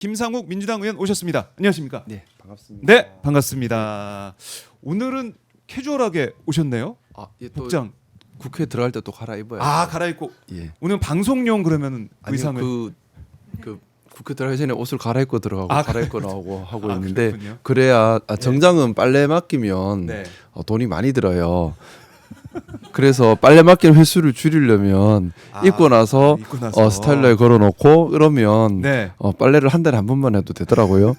김상욱 민주당 의원 오셨습니다. 안녕하십니까? 네, 반갑습니다. 네, 반갑습니다. 오늘은 캐주얼하게 오셨네요. 예, 또 복장. 국회 들어갈 때 또 갈아입어요. 갈아입고. 예. 오늘 방송용 그러면 아니요, 의상을. 그 국회 들어가기 전에 옷을 갈아입고 들어가고 갈아입고 나오고 하고 있는데 그렇군요. 그래야 정장은 빨래 맡기면 네. 돈이 많이 들어요. 그래서 빨래 맡길 횟수를 줄이려면 입고 나서 스타일러에 걸어놓고 그러면 네. 빨래를 한 달에 한 번만 해도 되더라고요.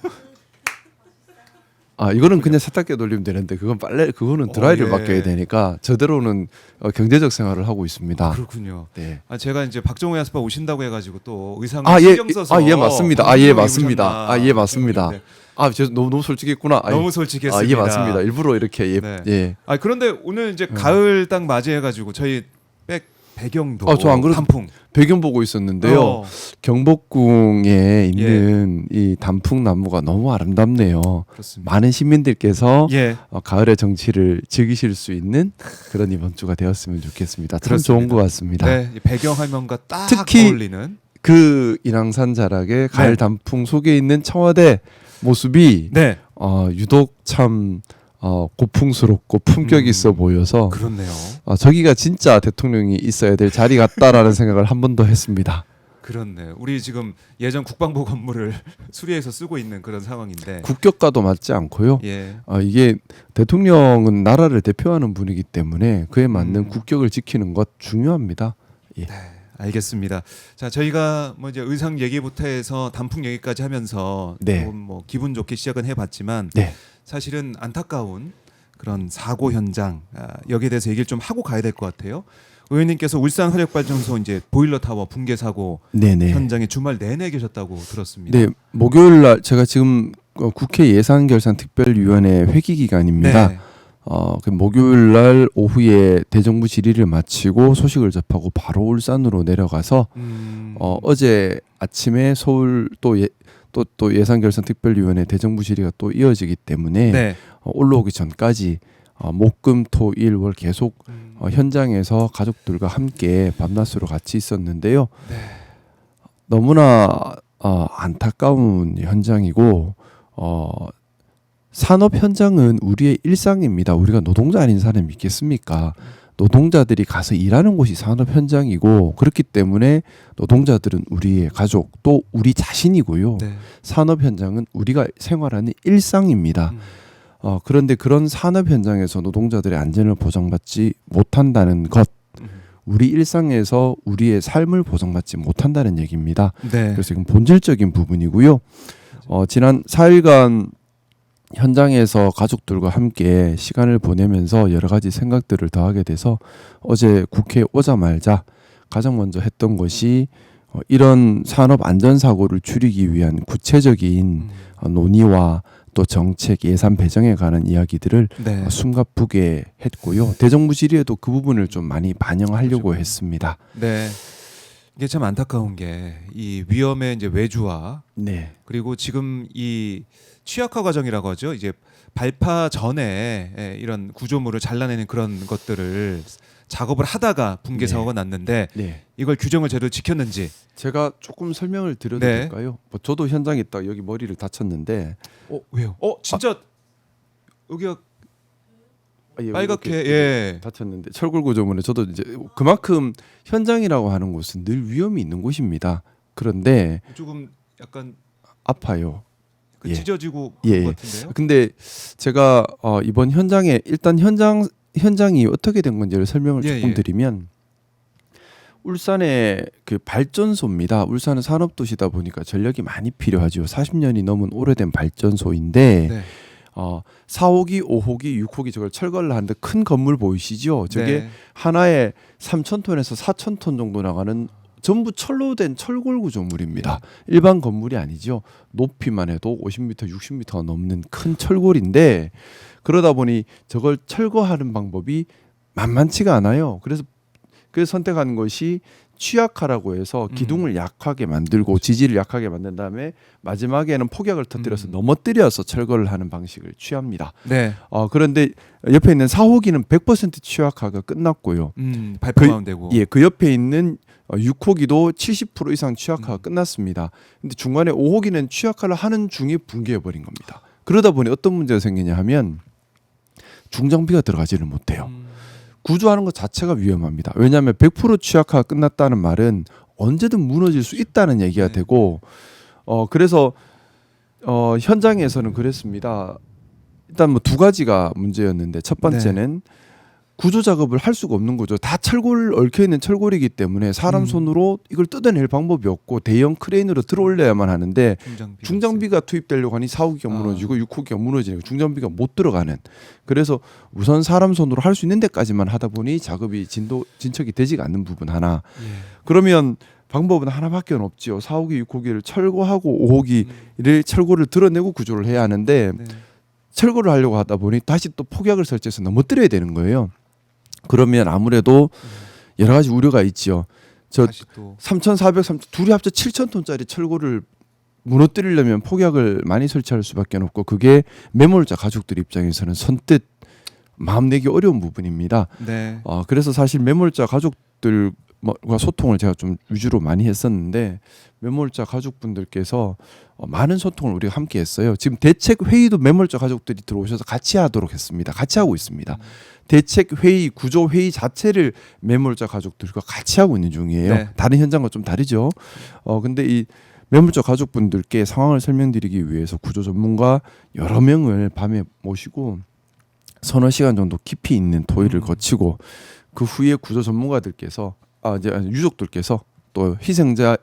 이거는 그냥 세탁기에 돌리면 되는데 그거는 드라이를 예. 맡겨야 되니까 저대로는 경제적 생활을 하고 있습니다. 그렇군요. 네. 제가 이제 박정호 야스파 오신다고 해가지고 또 의상을 예, 신경 써서 예, 맞습니다. 예, 맞습니다. 오셨나. 예, 맞습니다. 저 너무 솔직했구나. 너무 솔직했습니다. 예, 맞습니다. 일부러 이렇게 네. 예. 그런데 오늘 이제 가을 딱 맞이해가지고 저희 배경도 저 안 그래도 단풍 배경 보고 있었는데요. 경복궁에 있는 이 단풍 나무가 너무 아름답네요. 그렇습니다. 많은 시민들께서 예. 가을의 정취를 즐기실 수 있는 그런 이번 주가 되었으면 좋겠습니다. 참 그렇습니다. 좋은 것 같습니다. 네, 이 배경 화면과 딱 특히 어울리는. 그 인왕산 자락의 가을 네. 단풍 속에 있는 청와대 모습이 네, 유독 참 고풍스럽고 품격 있어 보여서 그렇네요. 저기가 진짜 대통령이 있어야 될 자리 같다라는 생각을 한 번 더 했습니다. 그렇네요. 우리 지금 예전 국방부 건물을 수리해서 쓰고 있는 그런 상황인데. 국격과도 맞지 않고요. 예. 이게 대통령은 나라를 대표하는 분이기 때문에 그에 맞는 국격을 지키는 것 중요합니다. 예. 알겠습니다. 자, 저희가 뭐 이제 의상 얘기부터 해서 단풍 얘기까지 하면서 네. 조금 뭐 기분 좋게 시작은 해봤지만 네. 사실은 안타까운 그런 사고 현장 여기에 대해서 얘기를 좀 하고 가야 될 것 같아요. 의원님께서 울산 화력발전소 이제 보일러 타워 붕괴 사고 네네. 현장에 주말 내내 계셨다고 들었습니다. 네, 목요일 날 제가 지금 국회 예산결산특별위원회 회기 기간입니다. 네. 그 목요일 날 오후에 대정부 질의를 마치고 소식을 접하고 바로 울산으로 내려가서 어제 아침에 서울 또 예산결산특별위원회 대정부 질의가 또 이어지기 때문에 네. 올라오기 전까지 목금토일월 계속 현장에서 가족들과 함께 밤낮으로 같이 있었는데요. 네. 너무나 안타까운 현장이고 산업 현장은 우리의 일상입니다. 우리가 노동자 아닌 사람이 있겠습니까? 노동자들이 가서 일하는 곳이 산업 현장이고 그렇기 때문에 노동자들은 우리의 가족 또 우리 자신이고요. 네. 산업 현장은 우리가 생활하는 일상입니다. 그런데 그런 산업 현장에서 노동자들의 안전을 보장받지 못한다는 것, 우리 일상에서 우리의 삶을 보장받지 못한다는 얘기입니다. 네. 그래서 이건 본질적인 부분이고요. 지난 4일간 현장에서 가족들과 함께 시간을 보내면서 여러 가지 생각들을 더하게 돼서 어제 국회에 오자마자 가장 먼저 했던 것이 이런 산업 안전사고를 줄이기 위한 구체적인 논의와 또 정책 예산 배정에 관한 이야기들을 네. 숨가쁘게 했고요. 대정부 질의에도 그 부분을 좀 많이 반영하려고 했습니다. 네. 이게 참 안타까운 게 이 위험의 이제 외주화 네. 그리고 지금 이 취약화 과정이라고 하죠. 이제 발파 전에 이런 구조물을 잘라내는 그런 것들을 작업을 하다가 붕괴 사고가 났는데 네. 이걸 규정을 제대로 지켰는지 제가 조금 설명을 드려도 네. 될까요? 저도 현장에 있다 여기 머리를 다쳤는데 왜요? 진짜 여기가 여기 빨갛게 이렇게 예. 다쳤는데 철골 구조물에 저도 이제 그만큼 현장이라고 하는 곳은 늘 위험이 있는 곳입니다. 그런데 조금 약간 아파요. 예. 찢어지고 예, 그런 예. 것 같은데요. 근데 제가 이번 현장에 일단 현장이 어떻게 된 건지를 설명을 예, 조금 예. 드리면 울산의 그 발전소입니다. 울산은 산업도시다 보니까 전력이 많이 필요하죠. 40년이 넘은 오래된 발전소인데 네. 4호기, 5호기, 6호기 저걸 철거를 하는데 큰 건물 보이시죠? 저게 네. 하나에 3,000톤에서 4,000톤 정도 나가는 전부 철로 된 철골 구조물입니다. 일반 건물이 아니죠. 높이만 해도 50m, 60m가 넘는 큰 철골인데 그러다 보니 저걸 철거하는 방법이 만만치가 않아요. 그래서 선택한 것이 취약화라고 해서 기둥을 약하게 만들고 지지를 약하게 만든 다음에 마지막에는 폭약을 터뜨려서 넘어뜨려서 철거를 하는 방식을 취합니다. 네. 그런데 옆에 있는 4호기는 100% 취약화가 끝났고요. 발포하면 되고. 예, 그 옆에 있는 6호기도 70% 이상 취약화가 끝났습니다. 근데 중간에 5호기는 취약화를 하는 중에 붕괴해 버린 겁니다. 그러다 보니 어떤 문제가 생기냐 하면 중장비가 들어가지를 못해요. 구조하는 것 자체가 위험합니다. 왜냐하면 100% 취약화가 끝났다는 말은 언제든 무너질 수 있다는 얘기가 네. 되고 그래서 현장에서는 그랬습니다. 일단 뭐 두 가지가 문제였는데 첫 번째는 구조 작업을 할 수가 없는 거죠. 다 철골 얽혀 있는 철골이기 때문에 사람 손으로 이걸 뜯어낼 방법이 없고 대형 크레인으로 들어올려야만 하는데 중장비가 투입되려고 하니 4호기가 무너지고 6호기가 무너지고 중장비가 못 들어가는. 그래서 우선 사람 손으로 할 수 있는 데까지만 하다 보니 작업이 진척이 되지가 않는 부분 하나. 그러면 방법은 하나밖에 없지요. 4호기, 6호기를 철거하고 5호기를 철골을 드러내고 구조를 해야 하는데 철거를 하려고 하다 보니 다시 또 폭약을 설치해서 넘어뜨려야 되는 거예요. 그러면 아무래도 여러 가지 우려가 있죠. 저 3,400, 둘이 합쳐 7,000톤짜리 철골을 무너뜨리려면 폭약을 많이 설치할 수밖에 없고 그게 매몰자 가족들 입장에서는 선뜻 마음 내기 어려운 부분입니다. 네. 그래서 사실 매몰자 가족들과 소통을 제가 좀 위주로 많이 했었는데 매몰자 가족분들께서 많은 소통을 우리가 함께 했어요. 지금 대책 회의도 매몰자 가족들이 들어오셔서 같이 하도록 했습니다. 같이 하고 있습니다. 대책 회의, 구조 회의 자체를 매몰자 가족들과 같이 하고 있는 중이에요. 네. 다른 현장과 좀 다르죠. 근데 이 매몰자 가족분들께 상황을 설명드리기 위해서 구조 전문가 여러 명을 밤에 모시고 서너 시간 정도 깊이 있는 토의를 거치고 그 후에 구조 전문가들께서 이제 유족들께서 또 희생자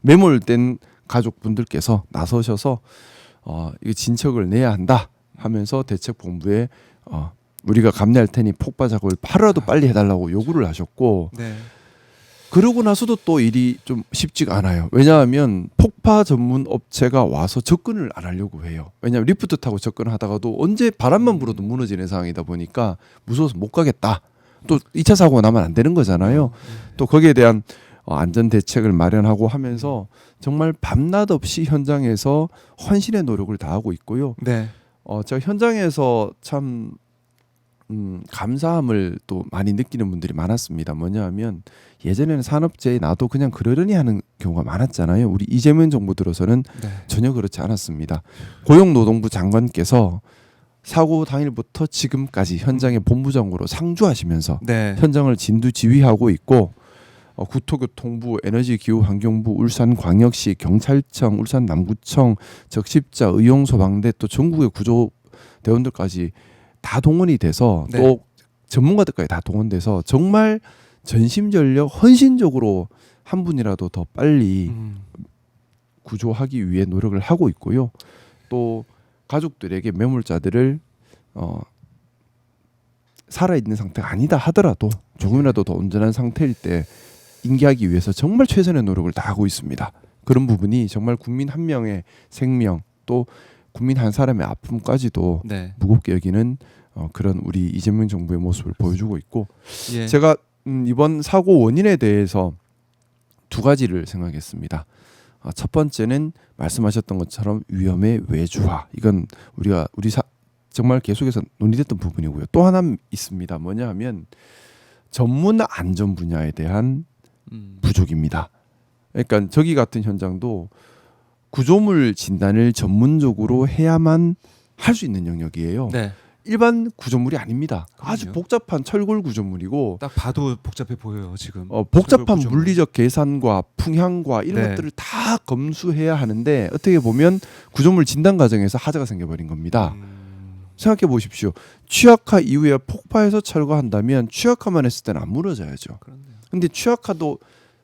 매몰된 가족분들께서 나서셔서 이 진척을 내야 한다 하면서 대책본부에 우리가 감내할 테니 폭파 작업을 하루라도 빨리 해달라고 요구를 하셨고 그러고 나서도 또 일이 좀 쉽지가 않아요. 왜냐하면 폭파 전문 업체가 와서 접근을 안 하려고 해요. 왜냐하면 리프트 타고 접근하다가도 언제 바람만 불어도 무너지는 상황이다 보니까 무서워서 못 가겠다. 또 2차 사고가 나면 안 되는 거잖아요. 또 거기에 대한 안전 대책을 마련하고 하면서 정말 밤낮 없이 현장에서 헌신의 노력을 다하고 있고요. 네. 제가 현장에서 참 감사함을 또 많이 느끼는 분들이 많았습니다. 뭐냐하면 예전에는 산업재해 나도 그냥 그러려니 하는 경우가 많았잖아요. 우리 이재명 정부 들어서는 전혀 그렇지 않았습니다. 고용노동부 장관께서 사고 당일부터 지금까지 현장의 본부장으로 상주하시면서 현장을 진두지휘하고 있고 국토교통부, 에너지기후환경부, 울산광역시, 경찰청, 울산남구청, 적십자, 의용소방대 또 전국의 구조대원들까지 다 동원이 돼서 또 전문가들까지 다 동원돼서 정말 전심전력 헌신적으로 한 분이라도 더 빨리 구조하기 위해 노력을 하고 있고요. 또 가족들에게 매몰자들을 살아있는 상태가 아니다 하더라도 조금이라도 더 온전한 상태일 때 인계하기 위해서 정말 최선의 노력을 다하고 있습니다. 그런 부분이 정말 국민 한 명의 생명 또 국민 한 사람의 아픔까지도 무겁게 여기는 그런 우리 이재명 정부의 모습을 보여주고 있고 제가 이번 사고 원인에 대해서 두 가지를 생각했습니다. 첫 번째는 말씀하셨던 것처럼 위험의 외주화. 이건 정말 계속해서 논의됐던 부분이고요. 또 하나 있습니다. 뭐냐 하면 전문 안전 분야에 대한 부족입니다. 그러니까 저기 같은 현장도 구조물 진단을 전문적으로 해야만 할 수 있는 영역이에요. 일반 구조물이 아닙니다. 아주 복잡한 철골 구조물이고 딱 봐도 복잡해 보여요 지금. 복잡한 물리적 계산과 풍향과 이런 것들을 다 검수해야 하는데 어떻게 보면 구조물 진단 과정에서 하자가 생겨버린 겁니다. 생각해 보십시오. 취약화 이후에 폭파해서 철거한다면 취약화만 했을 때는 안 무너져야죠.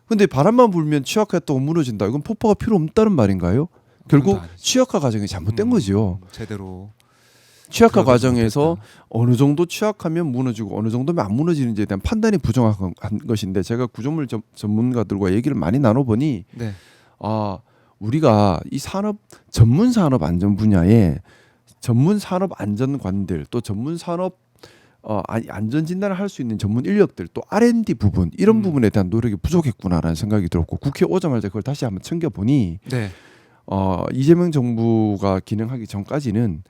근데 바람만 불면 취약화했다고 무너진다. 이건 폭파가 필요 없다는 말인가요? 결국 취약화 과정이 잘못된 거죠. 제대로 취약화 과정에서 어느 정도 취약하면 무너지고 어느 정도면 안 무너지는지에 대한 판단이 부정한 것인데 제가 구조물 전문가들과 얘기를 많이 나눠보니 우리가 이 전문 산업 안전 분야에 전문 산업 안전관들 또 전문 산업 안전 진단을 할 수 있는 전문 인력들 또 R&D 부분 이런 부분에 대한 노력이 부족했구나라는 생각이 들었고 국회 오자마자 그걸 다시 한번 챙겨보니 네. 이재명 정부가 기능하기 전까지는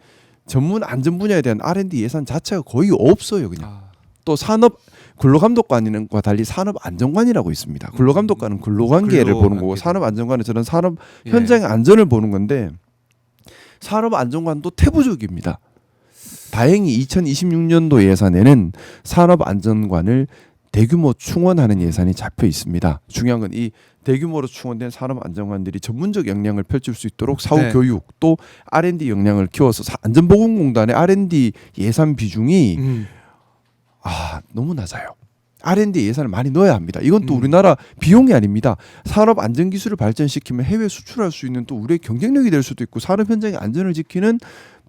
전문 안전 분야에 대한 R&D 예산 자체가 거의 없어요. 그냥 또 산업 근로감독관과 달리 산업안전관이라고 있습니다. 근로감독관은 근로관계를 보는 거고 산업안전관은 저는 산업 현장의 안전을 보는 건데 산업안전관도 태부적입니다. 다행히 2026년도 예산에는 산업안전관을 대규모 충원하는 예산이 잡혀 있습니다. 중요한 건 이 대규모로 충원된 산업안전관들이 전문적 역량을 펼칠 수 있도록 사후 네. 교육 또 R&D 역량을 키워서 안전보건공단의 R&D 예산 비중이 너무 낮아요. R&D 예산을 많이 넣어야 합니다. 이건 또 우리나라 비용이 아닙니다. 산업 안전 기술을 발전시키면 해외 수출할 수 있는 또 우리의 경쟁력이 될 수도 있고 산업 현장의 안전을 지키는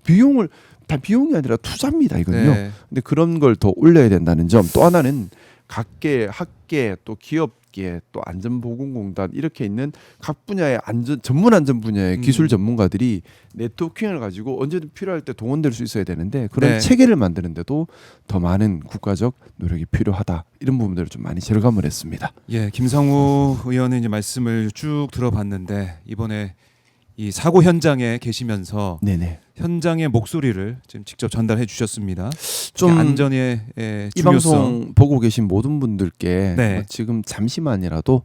비용을 다 비용이 아니라 투자입니다. 이건요. 네. 근데 그런 걸 더 올려야 된다는 점. 또 하나는 각계, 학계, 또 기업계, 또 안전보건공단 이렇게 있는 각 분야의 전문 안전 분야의 기술 전문가들이 네트워킹을 가지고 언제든 필요할 때 동원될 수 있어야 되는데 그런 네. 체계를 만드는데도 더 많은 국가적 노력이 필요하다. 이런 부분들을 좀 많이 절감을 했습니다. 예, 김상우 의원의 이제 말씀을 쭉 들어봤는데 이번에 이 사고 현장에 계시면서 네네. 현장의 목소리를 지금 직접 전달해 주셨습니다. 좀 안전의 이 중요성. 방송 보고 계신 모든 분들께 네. 지금 잠시만이라도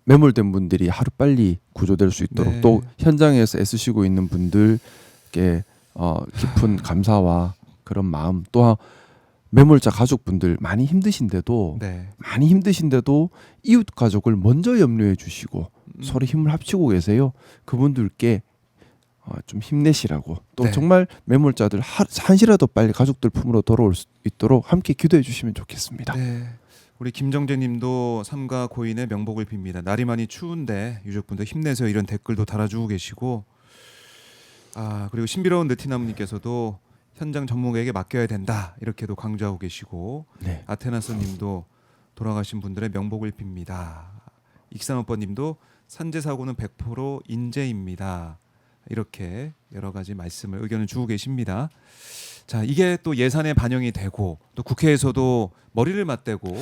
매몰된 분들이 하루 빨리 구조될 수 있도록 네. 또 현장에서 애쓰시고 있는 분들께 깊은 감사와 그런 마음 또 매몰자 가족분들 많이 힘드신데도 네. 이웃 가족을 먼저 염려해 주시고 서로 힘을 합치고 계세요. 그분들께 좀 힘내시라고 또 네. 정말 매몰자들 한시라도 빨리 가족들 품으로 돌아올 수 있도록 함께 기도해 주시면 좋겠습니다. 네. 우리 김정재님도 삼가 고인의 명복을 빕니다. 날이 많이 추운데 유족분들 힘내세요 이런 댓글도 달아주고 계시고 그리고 신비로운 느티나무님께서도 현장 전문가에게 맡겨야 된다 이렇게도 강조하고 계시고 네. 아테나스님도 돌아가신 분들의 명복을 빕니다. 익산오빠님도 산재 사고는 100% 인재입니다. 이렇게 여러 가지 말씀을 의견을 주고 계십니다. 자, 이게 또 예산에 반영이 되고 또 국회에서도 머리를 맞대고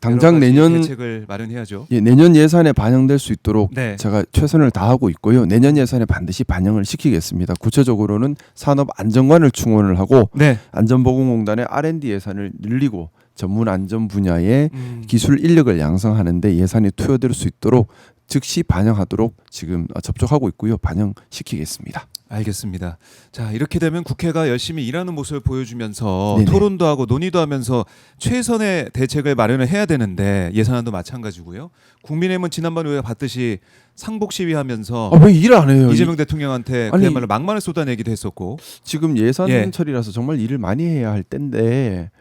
당장 여러 가지 내년 대책을 마련해야죠. 내년 예산에 반영될 수 있도록 네. 제가 최선을 다하고 있고요. 내년 예산에 반드시 반영을 시키겠습니다. 구체적으로는 산업안전관을 충원을 하고 네. 안전보건공단의 R&D 예산을 늘리고 전문 안전 분야의 음. 기술 인력을 양성하는 데 예산이 투여될 수 있도록 즉시 반영하도록 지금 접촉하고 있고요. 반영시키겠습니다. 알겠습니다. 자, 이렇게 되면 국회가 열심히 일하는 모습을 보여주면서 네네. 토론도 하고 논의도 하면서 최선의 대책을 마련을 해야 되는데 예산안도 마찬가지고요. 국민의힘은 지난번 우리가 봤듯이 상복 시위하면서 왜 일 안 해요? 이재명 대통령한테 아니, 그야말로 막말을 쏟아내기도 했었고 지금 예산 예. 처리라서 정말 일을 많이 해야 할 때인데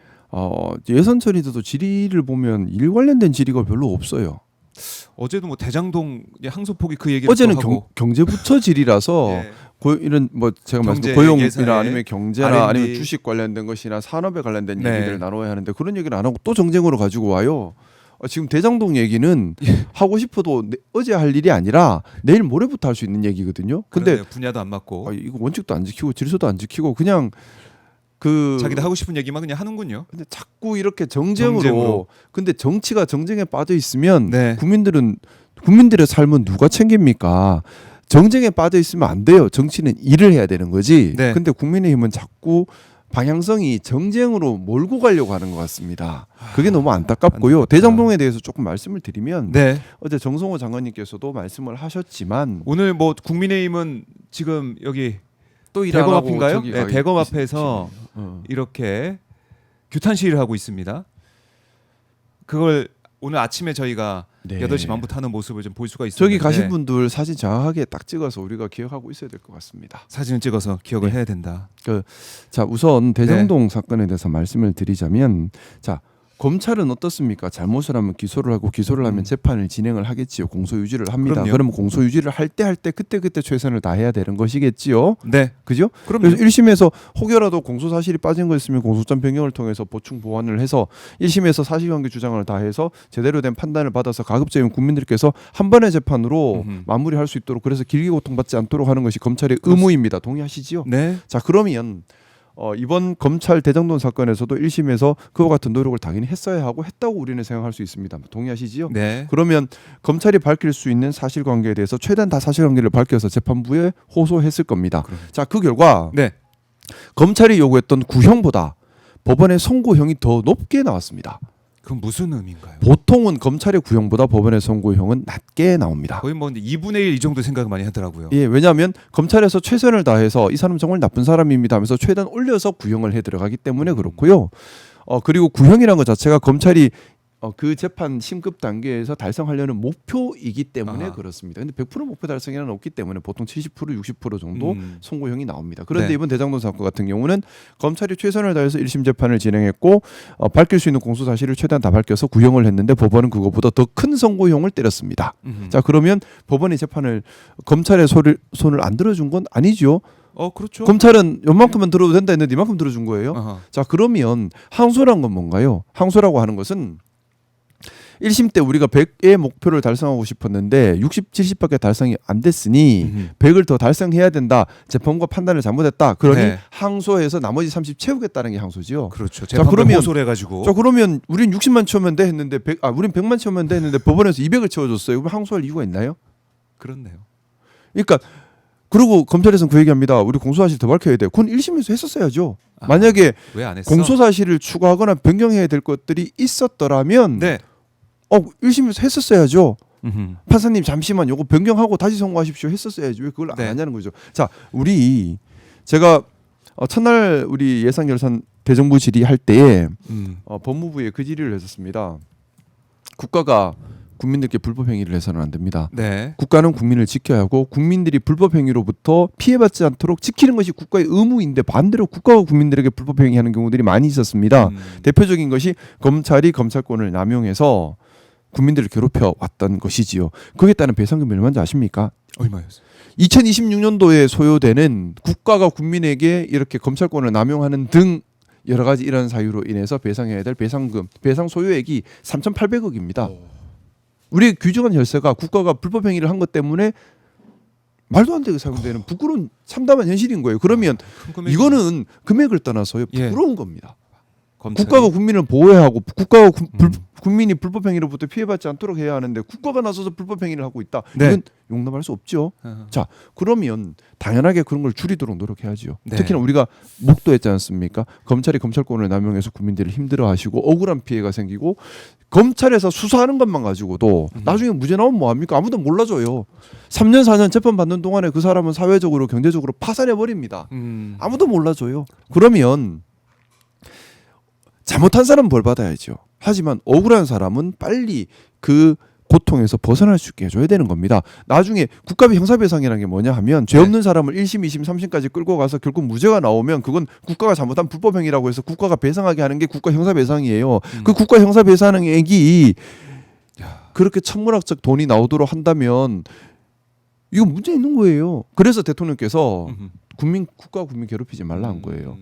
예산 처리도 질의를 보면 일 관련된 질의가 별로 없어요. 어제도 뭐 대장동 항소포기 그 얘기를 어제는 또 하고 경제부처 질의라서 예. 이런 뭐 제가 경제, 말씀 예산에 고용이나 아니면 경제나 R&D. 아니면 주식 관련된 것이나 산업에 관련된 네. 얘기들을 나눠야 하는데 그런 얘기를 안 하고 또 정쟁으로 가지고 와요. 지금 대장동 얘기는 예. 하고 싶어도 어제 할 일이 아니라 내일 모레부터 할 수 있는 얘기거든요. 근데 그러네요. 분야도 안 맞고 이거 원칙도 안 지키고 질서도 안 지키고 그냥 자기도 하고 싶은 얘기만 그냥 하는군요. 근데 자꾸 이렇게 정쟁으로. 근데 정치가 정쟁에 빠져 있으면 네. 국민들의 삶은 누가 챙깁니까? 정쟁에 빠져 있으면 안 돼요. 정치는 일을 해야 되는 거지. 네. 근데 국민의힘은 자꾸 방향성이 정쟁으로 몰고 가려고 하는 것 같습니다. 그게 너무 안타깝고요. 안타깝다. 대장동에 대해서 조금 말씀을 드리면 네. 어제 정성호 장관님께서도 말씀을 하셨지만 오늘 뭐 국민의힘은 지금 여기 또 일 안 대검 하고 앞인가요? 저기 네, 대검 앞에서 어. 이렇게 규탄 시위를 하고 있습니다. 그걸 오늘 아침에 저희가 네. 8시 반부터 하는 모습을 좀 볼 수가 있습니다. 저기 가신 분들 사진 정확하게 딱 찍어서 우리가 기억하고 있어야 될 것 같습니다. 사진을 찍어서 기억을 네. 해야 된다. 자, 우선 대장동 네. 사건에 대해서 말씀을 드리자면 자, 검찰은 어떻습니까? 잘못을 하면 기소를 하고 기소를 하면 재판을 진행을 하겠지요. 공소유지를 합니다. 그럼요. 그러면 공소유지를 할 때 그때 최선을 다해야 되는 것이겠지요. 네. 그죠? 그럼요. 그래서 1심에서 혹여라도 공소 사실이 빠진 거 있으면 공소장 변경을 통해서 보충 보완을 해서 1심에서 사실관계 주장을 다해서 제대로 된 판단을 받아서 가급적이면 국민들께서 한 번의 재판으로 마무리할 수 있도록 그래서 길게 고통받지 않도록 하는 것이 검찰의 의무입니다. 동의하시지요? 네. 자, 그러면 이번 검찰 대장동 사건에서도 1심에서 그와 같은 노력을 당연히 했어야 하고 했다고 우리는 생각할 수 있습니다. 동의하시지요? 네. 그러면 검찰이 밝힐 수 있는 사실관계에 대해서 최대한 다 사실관계를 밝혀서 재판부에 호소했을 겁니다. 자, 그 결과 네. 검찰이 요구했던 구형보다 법원의 선고형이 더 높게 나왔습니다. 그럼 무슨 의미인가요? 보통은 검찰의 구형보다 법원의 선고형은 낮게 나옵니다. 거의 뭐 2분의 1 이 정도 생각을 많이 하더라고요. 예, 왜냐하면 검찰에서 최선을 다해서 이 사람 정말 나쁜 사람입니다 하면서 최대한 올려서 구형을 해 들어가기 때문에 그렇고요. 그리고 구형이라는 것 자체가 검찰이 그 재판 심급 단계에서 달성하려는 목표이기 때문에 아하. 그렇습니다. 근데 100% 목표 달성이라는 없기 때문에 보통 70% 60% 정도 선고형이 나옵니다. 그런데 네. 이번 대장동 사건 같은 경우는 검찰이 최선을 다해서 1심 재판을 진행했고 밝힐 수 있는 공소 사실을 최대한 다 밝혀서 구형을 했는데 법원은 그것보다 더 큰 선고형을 때렸습니다. 자, 그러면 법원의 재판을 검찰의 손을 안 들어준 건 아니죠. 그렇죠. 검찰은 요만큼만 들어도 된다 했는데 이만큼 들어준 거예요. 아하. 자, 그러면 항소란 건 뭔가요? 항소라고 하는 것은 1심 때 우리가 100의 목표를 달성하고 싶었는데 60, 70밖에 달성이 안 됐으니 100을 더 달성해야 된다. 재판부가 판단을 잘못했다. 그러니 네. 항소해서 나머지 30 채우겠다는 게 항소지요. 그렇죠. 자, 재판부에 그러면 호소를 해가지고. 자, 그러면 우린 60만 채우면 돼 했는데 우린 100만 채우면 돼 했는데 법원에서 200을 채워줬어요. 그럼 항소할 이유가 있나요? 그렇네요. 그러니까 그리고 검찰에서는 그 얘기합니다. 우리 공소사실 더 밝혀야 돼. 그건 1심에서 했었어야죠. 만약에 왜 안 했어? 공소사실을 추가하거나 변경해야 될 것들이 있었더라면 네. 1심에서 했었어야죠. 음흠. 판사님 잠시만 요거 변경하고 다시 선고하십시오 했었어야지. 왜 그걸 안 네. 하냐는 거죠. 자, 제가 첫날 우리 예산결산 대정부 질의할 때에 법무부에 그 질의를 했었습니다. 국가가 국민들께 불법 행위를 해서는 안 됩니다. 네. 국가는 국민을 지켜야 하고 국민들이 불법 행위로부터 피해받지 않도록 지키는 것이 국가의 의무인데 반대로 국가가 국민들에게 불법 행위하는 경우들이 많이 있었습니다. 대표적인 것이 검찰이 검찰권을 남용해서 국민들을 괴롭혀 왔던 것이지요. 거기에 따른 배상금이 얼마인지 아십니까? 얼마였어요? 2026년도에 소요되는 국가가 국민에게 이렇게 검찰권을 남용하는 등 여러 가지 이런 사유로 인해서 배상해야 될 배상금, 배상 소요액이 3,800억입니다. 우리 규정한 혈세가 국가가 불법 행위를 한 것 때문에 말도 안 되게 사용되는 부끄러운 참담한 현실인 거예요. 그러면 이거는 금액을 떠나서요. 부끄러운 겁니다. 검찰이? 국가가 국민을 보호해야 하고 국가가 국민이 불법 행위로부터 피해받지 않도록 해야 하는데 국가가 나서서 불법 행위를 하고 있다. 네. 이건 용납할 수 없죠. 자, 그러면 당연하게 그런 걸 줄이도록 노력해야죠. 네. 특히나 우리가 목도했지 않습니까? 검찰이 검찰권을 남용해서 국민들을 힘들어하시고 억울한 피해가 생기고 검찰에서 수사하는 것만 가지고도 나중에 무죄 나오면 뭐합니까? 아무도 몰라줘요. 3년 4년 재판 받는 동안에 그 사람은 사회적으로 경제적으로 파산해 버립니다. 아무도 몰라줘요. 그러면 잘못한 사람은 벌 받아야죠. 하지만 억울한 사람은 빨리 그 고통에서 벗어날 수 있게 해줘야 되는 겁니다. 나중에 국가비 형사배상이라는 게 뭐냐 하면 죄 없는 사람을 1심, 2심, 3심까지 끌고 가서 결국 무죄가 나오면 그건 국가가 잘못한 불법행위라고 해서 국가가 배상하게 하는 게 국가 형사배상이에요. 그 국가 형사배상액이 그렇게 천문학적 돈이 나오도록 한다면 이거 문제 있는 거예요. 그래서 대통령께서 국가 괴롭히지 말라 한 거예요.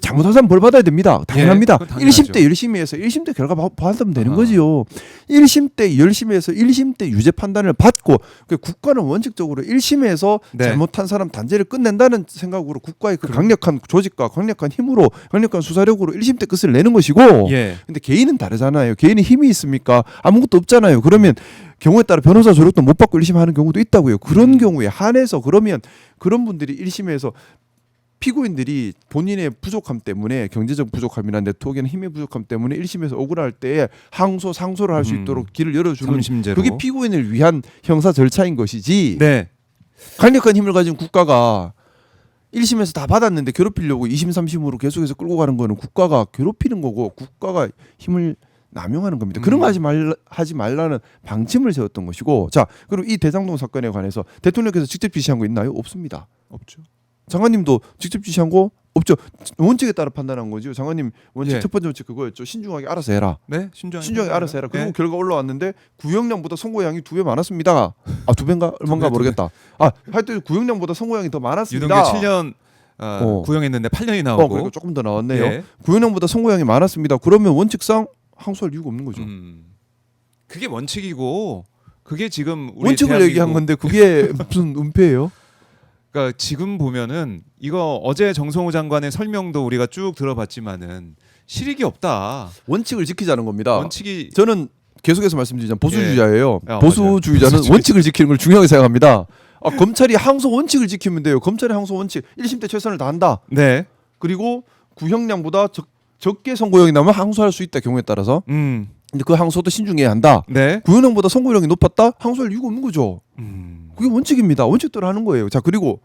잘못한 사람 벌 받아야 됩니다. 당연합니다. 그건 당연하죠. 1심 때 열심히 해서 1심 때 결과 받으면 되는 거지요. 1심 때 열심히 해서 1심 때 유죄 판단을 받고 국가는 원칙적으로 1심에서 네. 잘못한 사람 단죄를 끝낸다는 생각으로 국가의 그 강력한 조직과 강력한 힘으로 강력한 수사력으로 1심 때 끝을 내는 것이고 예. 근데 개인은 다르잖아요. 개인이 힘이 있습니까? 아무것도 없잖아요. 그러면 경우에 따라 변호사 조력도 못 받고 1심 하는 경우도 있다고요. 그런 경우에 한해서 그러면 그런 분들이 1심에서 피고인들이 본인의 부족함 때문에 경제적 부족함이나 네트워크나 힘의 부족함 때문에 1심에서 억울할 때에 항소, 상소를 할 수 있도록 길을 열어주는 삼심제로. 그게 피고인을 위한 형사 절차인 것이지 네. 강력한 힘을 가진 국가가 1심에서 다 받았는데 괴롭히려고 2심, 3심으로 계속해서 끌고 가는 거는 국가가 괴롭히는 거고 국가가 힘을 남용하는 겁니다. 그런 거 하지 말라는 방침을 세웠던 것이고 자 그리고 이 대장동 사건에 관해서 대통령께서 직접 지시한 거 있나요? 없습니다. 없죠. 장관님도 직접 지시한 거 없죠. 원칙에 따라 판단한 거죠. 장관님 원칙 예. 첫 번째 원칙 그거였죠. 신중하게 알아서 해라. 네, 신중하게 알아서 해라. 그리고 네. 결과 올라왔는데 구형량보다 선고량이 2배 많았습니다. 2배인가 얼마인가 모르겠다. 하여튼 구형량보다 선고량이 더 많았습니다. 유동규 7년 구형했는데 8년이 나오고 그러니까 조금 더 나왔네요. 예. 구형량보다 선고량이 많았습니다. 그러면 원칙상 항소할 이유가 없는 거죠. 그게 원칙이고 그게 지금 우리 원칙을 대한민국- 얘기한 건데 그게 무슨 은폐예요? 그러니까 지금 보면은 이거 어제 정성호 장관의 설명도 우리가 쭉 들어봤지만은 실익이 없다. 원칙을 지키자는 겁니다. 원칙이 저는 계속해서 말씀드리자면 보수주의자예요. 아, 보수주의자는 보수주의자. 원칙을 지키는 걸 중요하게 생각합니다. 검찰이 항소 원칙을 지키면 돼요. 검찰의 항소 원칙 1심 때 최선을 다한다. 네. 그리고 구형량보다 적게 선고형이 나면 항소할 수 있다. 경우에 따라서. 근데 그 항소도 신중해야 한다. 네. 구형량보다 선고형이 높았다. 항소할 이유가 없는 거죠. 그게 원칙입니다. 원칙대로 하는 거예요. 자, 그리고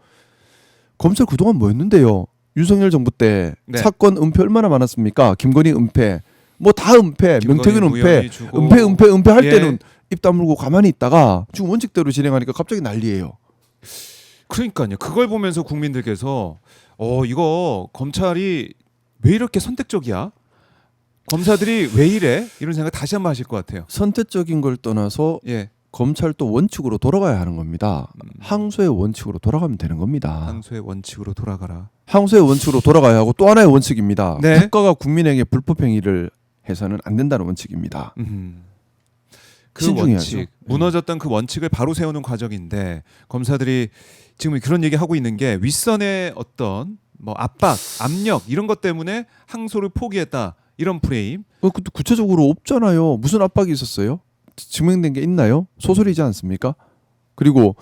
검찰 그동안 뭐였는데요. 윤석열 정부 때 네. 사건 은폐 얼마나 많았습니까? 김건희 은폐, 뭐 다 은폐, 명태균 은폐, 우연히 주고. 은폐 할 예. 때는 입 다물고 가만히 있다가 지금 원칙대로 진행하니까 갑자기 난리예요. 그러니까요. 그걸 보면서 국민들께서 이거 검찰이 왜 이렇게 선택적이야? 검사들이 왜 이래? 이런 생각 다시 한번 하실 것 같아요. 선택적인 걸 떠나서 예. 검찰도 원칙으로 돌아가야 하는 겁니다. 항소의 원칙으로 돌아가면 되는 겁니다. 항소의 원칙으로 돌아가라. 항소의 원칙으로 돌아가야 하고 또 하나의 원칙입니다. 네. 국가가 국민에게 불법 행위를 해서는 안 된다는 원칙입니다. 그 신중해야죠. 원칙, 무너졌던 그 원칙을 바로 세우는 과정인데 검사들이 지금 그런 얘기 하고 있는 게 윗선의 어떤 뭐 압박, 압력 이런 것 때문에 항소를 포기했다 이런 프레임. 근데 구체적으로 없잖아요. 무슨 압박이 있었어요? 증명된 게 있나요? 소설이지 않습니까? 그리고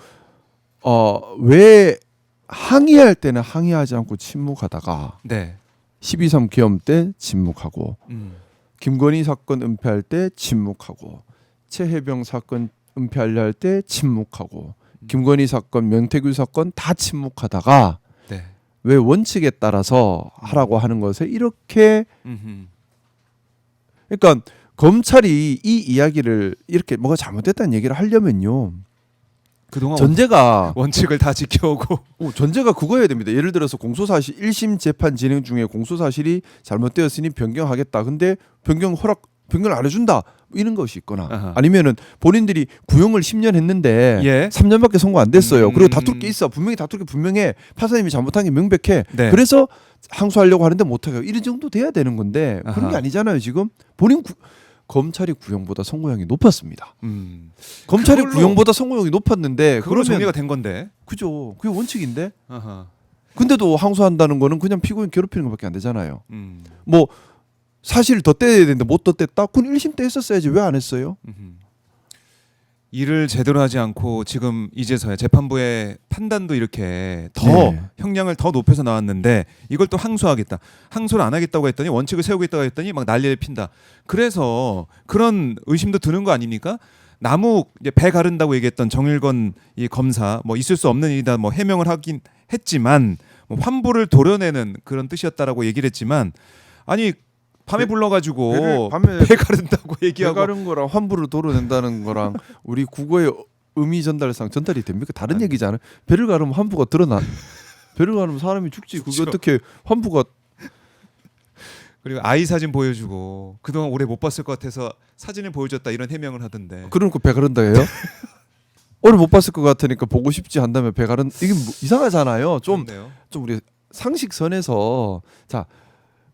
왜 항의할 때는 항의하지 않고 침묵하다가 네. 12.3 계엄 때 침묵하고 김건희 사건 은폐할 때 침묵하고 최혜병 사건 은폐하려 할 때 침묵하고 김건희 사건, 명태균 사건 다 침묵하다가 네. 왜 원칙에 따라서 하라고 하는 것에 이렇게 그러니까 검찰이 이 이야기를 이렇게 뭐가 잘못됐다는 얘기를 하려면요. 그동안 전제가 원칙을 다 지켜오고 전제가 그거여야 됩니다. 예를 들어서 공소사실 1심 재판 진행 중에 공소사실이 잘못되었으니 변경하겠다. 근데 변경을 안 해준다. 이런 것이 있거나 아하. 아니면은 본인들이 구형을 10년 했는데 예. 3년밖에 선고 안 됐어요. 그리고 다툴 게 있어. 분명히 다툴 게 분명해. 판사님이 잘못한 게 명백해. 네. 그래서 항소하려고 하는데 못해요. 이런 정도 돼야 되는 건데 그런 게 아하. 아니잖아요. 지금 검찰이 구형보다 선고형이 높았습니다. 검찰이 그걸로- 구형보다 선고형이 높았는데 그걸로 그러면 정리가 된 건데. 그죠. 그게 원칙인데. 아하. 근데도 항소한다는 거는 그냥 피고인 괴롭히는 것밖에 안 되잖아요. 음. 뭐 사실 덧대야 되는데 못 덧댔다? 그건 1심 때 했었어야지. 왜 안 했어요? 일을 제대로 하지 않고 지금 이제서야 재판부의 판단도 이렇게 더 네. 형량을 더 높여서 나왔는데 이걸 또 항소하겠다. 항소를 안 하겠다고 했더니 원칙을 세우겠다고 했더니 막 난리를 핀다. 그래서 그런 의심도 드는 거 아닙니까? 남욱 이제 배 가른다고 얘기했던 정일건 이 검사 뭐 있을 수 없는 일이다 뭐 해명을 하긴 했지만 뭐 환부를 도려내는 그런 뜻이었다라고 얘기를 했지만 아니 밤에 불러가지고 배를 밤에 배 가른다고 얘기하고 배가른 거랑 환부를 도려낸다는 거랑 우리 국어의 의미 전달이 됩니까? 다른 아니. 얘기잖아요. 배를 가르면 환부가 드러나. 배를 가르면 사람이 죽지. 그게 그쵸. 어떻게 환부가 그리고 아이 사진 보여주고 그동안 오래 못 봤을 것 같아서 사진을 보여줬다 이런 해명을 하던데. 그러니까 배 가른다예요? 오늘 못 봤을 것 같으니까 보고 싶지 한다면 배 가른 이게 뭐 이상하잖아요. 좀 그렇네요. 우리 상식선에서 자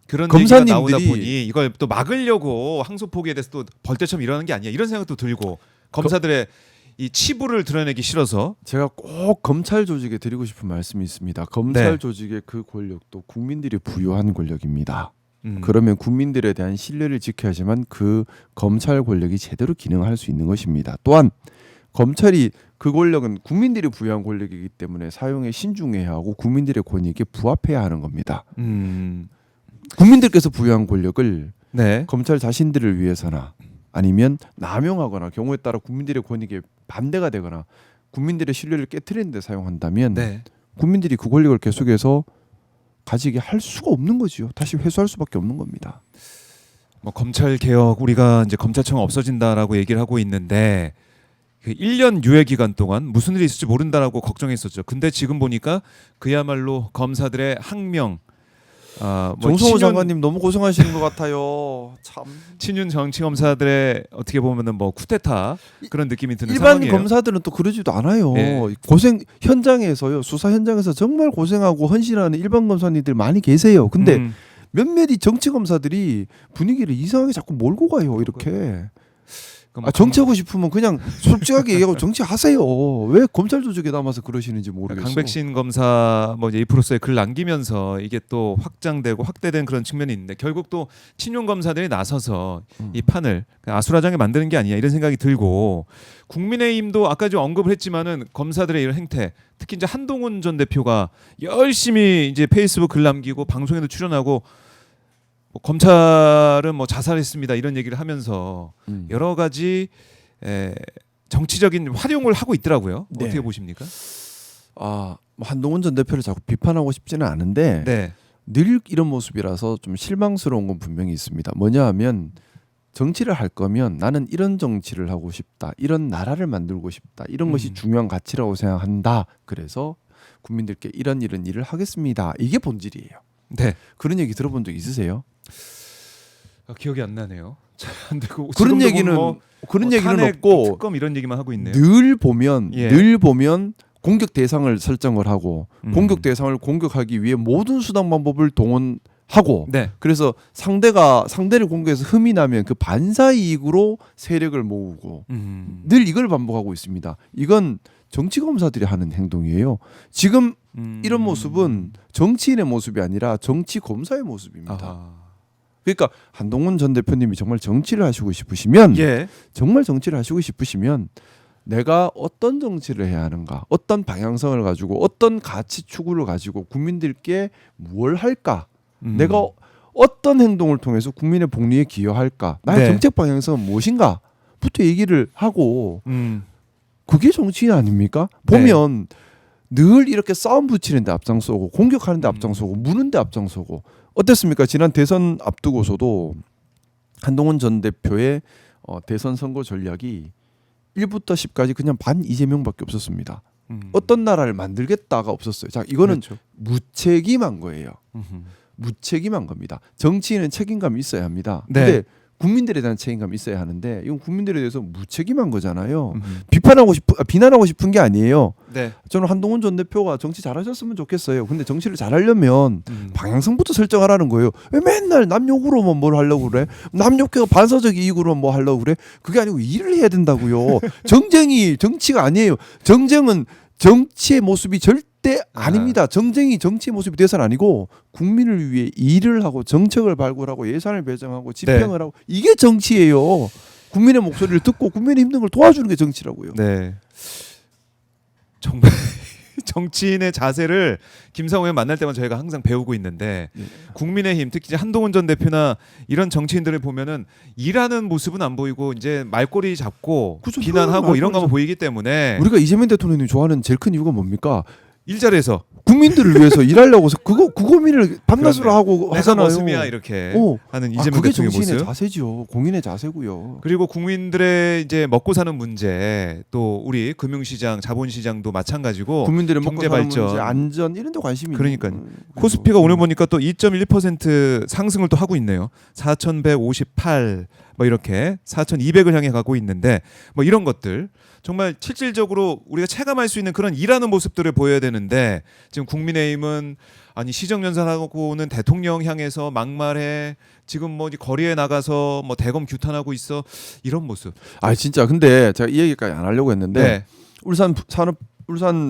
그런 검사님들이- 얘기가 나오다 보니 이걸 또 막으려고 항소 포기에 대해서 또 벌떼처럼 일어나는 게 아니야 이런 생각도 들고 검사들의 이 치부를 드러내기 싫어서 제가 꼭 검찰 조직에 드리고 싶은 말씀이 있습니다. 검찰 네. 조직의 그 권력도 국민들이 부여한 권력입니다. 음. 그러면 국민들에 대한 신뢰를 지켜야지만 그 검찰 권력이 제대로 기능할 수 있는 것입니다. 또한 검찰이 그 권력은 국민들이 부여한 권력이기 때문에 사용에 신중해야 하고 국민들의 권익에 부합해야 하는 겁니다. 국민들께서 부여한 권력을 네. 검찰 자신들을 위해서나 아니면 남용하거나 경우에 따라 국민들의 권익에 반대가 되거나 국민들의 신뢰를 깨트리는 데 사용한다면 네. 국민들이 그 권력을 계속해서 가지게 할 수가 없는 거지요. 다시 회수할 수밖에 없는 겁니다. 뭐 검찰 개혁 우리가 이제 검찰청 없어진다라고 얘기를 하고 있는데 그 1년 유예 기간 동안 무슨 일이 있을지 모른다라고 걱정했었죠. 근데 지금 보니까 그야말로 검사들의 항명 뭐 정성호 장관님 너무 고생하시는 것 같아요. 참 친윤 정치 검사들의 어떻게 보면은 뭐 쿠데타 그런 느낌이 드는 일반 상황이에요. 검사들은 또 그러지도 않아요. 네. 고생 현장에서요. 수사 현장에서 정말 고생하고 헌신하는 일반 검사님들 많이 계세요. 근데 몇몇이 정치 검사들이 분위기를 이상하게 자꾸 몰고 가요. 이렇게 그럼 뭐 정치하고 싶으면 그냥 솔직하게 얘기하고 정치하세요. 왜 검찰 조직에 남아서 그러시는지 모르겠어. 강백신 검사 뭐 이제 이프로스에 글 남기면서 이게 또 확장되고 확대된 그런 측면이 있는데 결국 또 친윤 검사들이 나서서 이 판을 아수라장에 만드는 게 아니냐 이런 생각이 들고 국민의힘도 아까 좀 언급을 했지만은 검사들의 이런 행태 특히 이제 한동훈 전 대표가 열심히 이제 페이스북 글 남기고 방송에도 출연하고 뭐 검찰은 뭐 자살했습니다 이런 얘기를 하면서 여러 가지 정치적인 활용을 하고 있더라고요. 네. 어떻게 보십니까? 뭐 한동훈 전 대표를 자꾸 비판하고 싶지는 않은데 네. 늘 이런 모습이라서 좀 실망스러운 건 분명히 있습니다. 뭐냐 하면 정치를 할 거면 나는 이런 정치를 하고 싶다. 이런 나라를 만들고 싶다. 이런 것이 중요한 가치라고 생각한다. 그래서 국민들께 이런 일을 하겠습니다. 이게 본질이에요. 네. 그런 얘기 들어본 적 있으세요? 기억이 안 나네요. 안 되고 그런 얘기는 탄핵, 없고 특검 이런 얘기만 하고 있네요. 늘 보면 예. 공격 대상을 설정을 하고 공격 대상을 공격하기 위해 모든 수단 방법을 동원하고 네. 그래서 상대를 공격해서 흠이 나면 그 반사 이익으로 세력을 모으고 늘 이걸 반복하고 있습니다. 이건 정치 검사들이 하는 행동이에요. 지금 이런 모습은 정치인의 모습이 아니라 정치 검사의 모습입니다. 아하. 그러니까 한동훈 전 대표님이 정말 정치를 하시고 싶으시면 예. 정말 정치를 하시고 싶으시면 내가 어떤 정치를 해야 하는가, 어떤 방향성을 가지고 어떤 가치 추구를 가지고 국민들께 뭘 할까, 내가 어떤 행동을 통해서 국민의 복리에 기여할까, 나의 네. 정책 방향성은 무엇인가부터 얘기를 하고 그게 정치인 아닙니까? 보면 늘 이렇게 싸움 붙이는데 앞장서고 공격하는데 앞장서고 무는데 앞장서고 어땠습니까? 지난 대선 앞두고서도 한동훈 전 대표의 대선 선거 전략이 1부터 10까지 그냥 반 이재명밖에 없었습니다. 어떤 나라를 만들겠다가 없었어요. 자, 이거는 그렇죠. 무책임한 거예요. 무책임한 겁니다. 정치인은 책임감이 있어야 합니다. 네. 근데 국민들에 대한 책임감이 있어야 하는데 이건 국민들에 대해서 무책임한 거잖아요. 비난하고 싶은 게 아니에요. 네. 저는 한동훈 전 대표가 정치 잘하셨으면 좋겠어요. 근데 정치를 잘하려면 방향성부터 설정하라는 거예요. 왜 맨날 남 욕으로만 뭘 하려고 그래? 남 욕해서 반사적 이익으로만 뭐 하려고 그래? 그게 아니고 일을 해야 된다고요. 정쟁이 정치가 아니에요. 정쟁은 정치의 모습이 절대 아닙니다. 정쟁이 정치의 모습이 돼서는 아니고 국민을 위해 일을 하고 정책을 발굴하고 예산을 배정하고 집행을 하고 이게 정치예요. 국민의 목소리를 듣고 국민의 힘든 걸 도와주는 게 정치라고요. 네. 정말 정치인의 자세를 김상호 의원 만날 때만 저희가 항상 배우고 있는데 국민의힘 특히 이제 한동훈 전 대표나 이런 정치인들을 보면은 일하는 모습은 안 보이고 이제 말꼬리 잡고 그죠, 비난하고 이런 거만 보이기 때문에 우리가 이재명 대통령님 좋아하는 제일 큰 이유가 뭡니까? 일자리에서 국민들을 위해서 일하려고 해서 그 고민을 밤낮으로 그렇네. 하고 내가 하잖아요. 머슴이야 이렇게 하는 이재명 그게 대통령의 정치인의 모습. 자세죠. 공인의 자세고요. 그리고 국민들의 이제 먹고 사는 문제 또 우리 금융시장, 자본시장도 마찬가지고 국민들의 먹고 경제 사는 발전. 문제, 안전 이런 데 관심이 그러니까요. 있는 거예요. 코스피가 오늘 보니까 또 2.1% 상승을 또 하고 있네요. 4,158 뭐 이렇게 4,200을 향해 가고 있는데 뭐 이런 것들 정말 실질적으로 우리가 체감할 수 있는 그런 일하는 모습들을 보여야 되는데 지금 국민의힘은 아니 시정연설하고는 대통령 향해서 막말해 지금 뭐 거리에 나가서 뭐 대검 규탄하고 있어 이런 모습. 진짜 근데 제가 이 얘기까지 안 하려고 했는데 네. 울산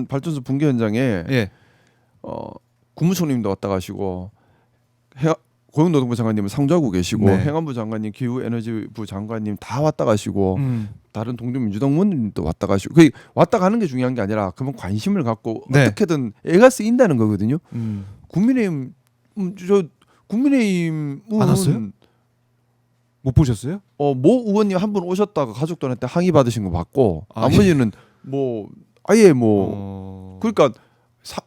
발전소 붕괴 현장에 예. 국무총리님도 왔다 가시고 고용노동부 장관님은 상주하고 계시고 네. 행안부 장관님, 기후에너지부 장관님 다 왔다 가시고 다른 동료민주당 의원님도 왔다 가시고 그 왔다 가는 게 중요한 게 아니라 그만 관심을 갖고 네. 어떻게든 애가 쓰인다는 거거든요. 국민의힘 국민의힘은 안 왔어요? 못 보셨어요? 모 의원님 한 분 오셨다가 가족들한테 항의 받으신 거 봤고 아, 나머지는 뭐 아예 뭐 그러니까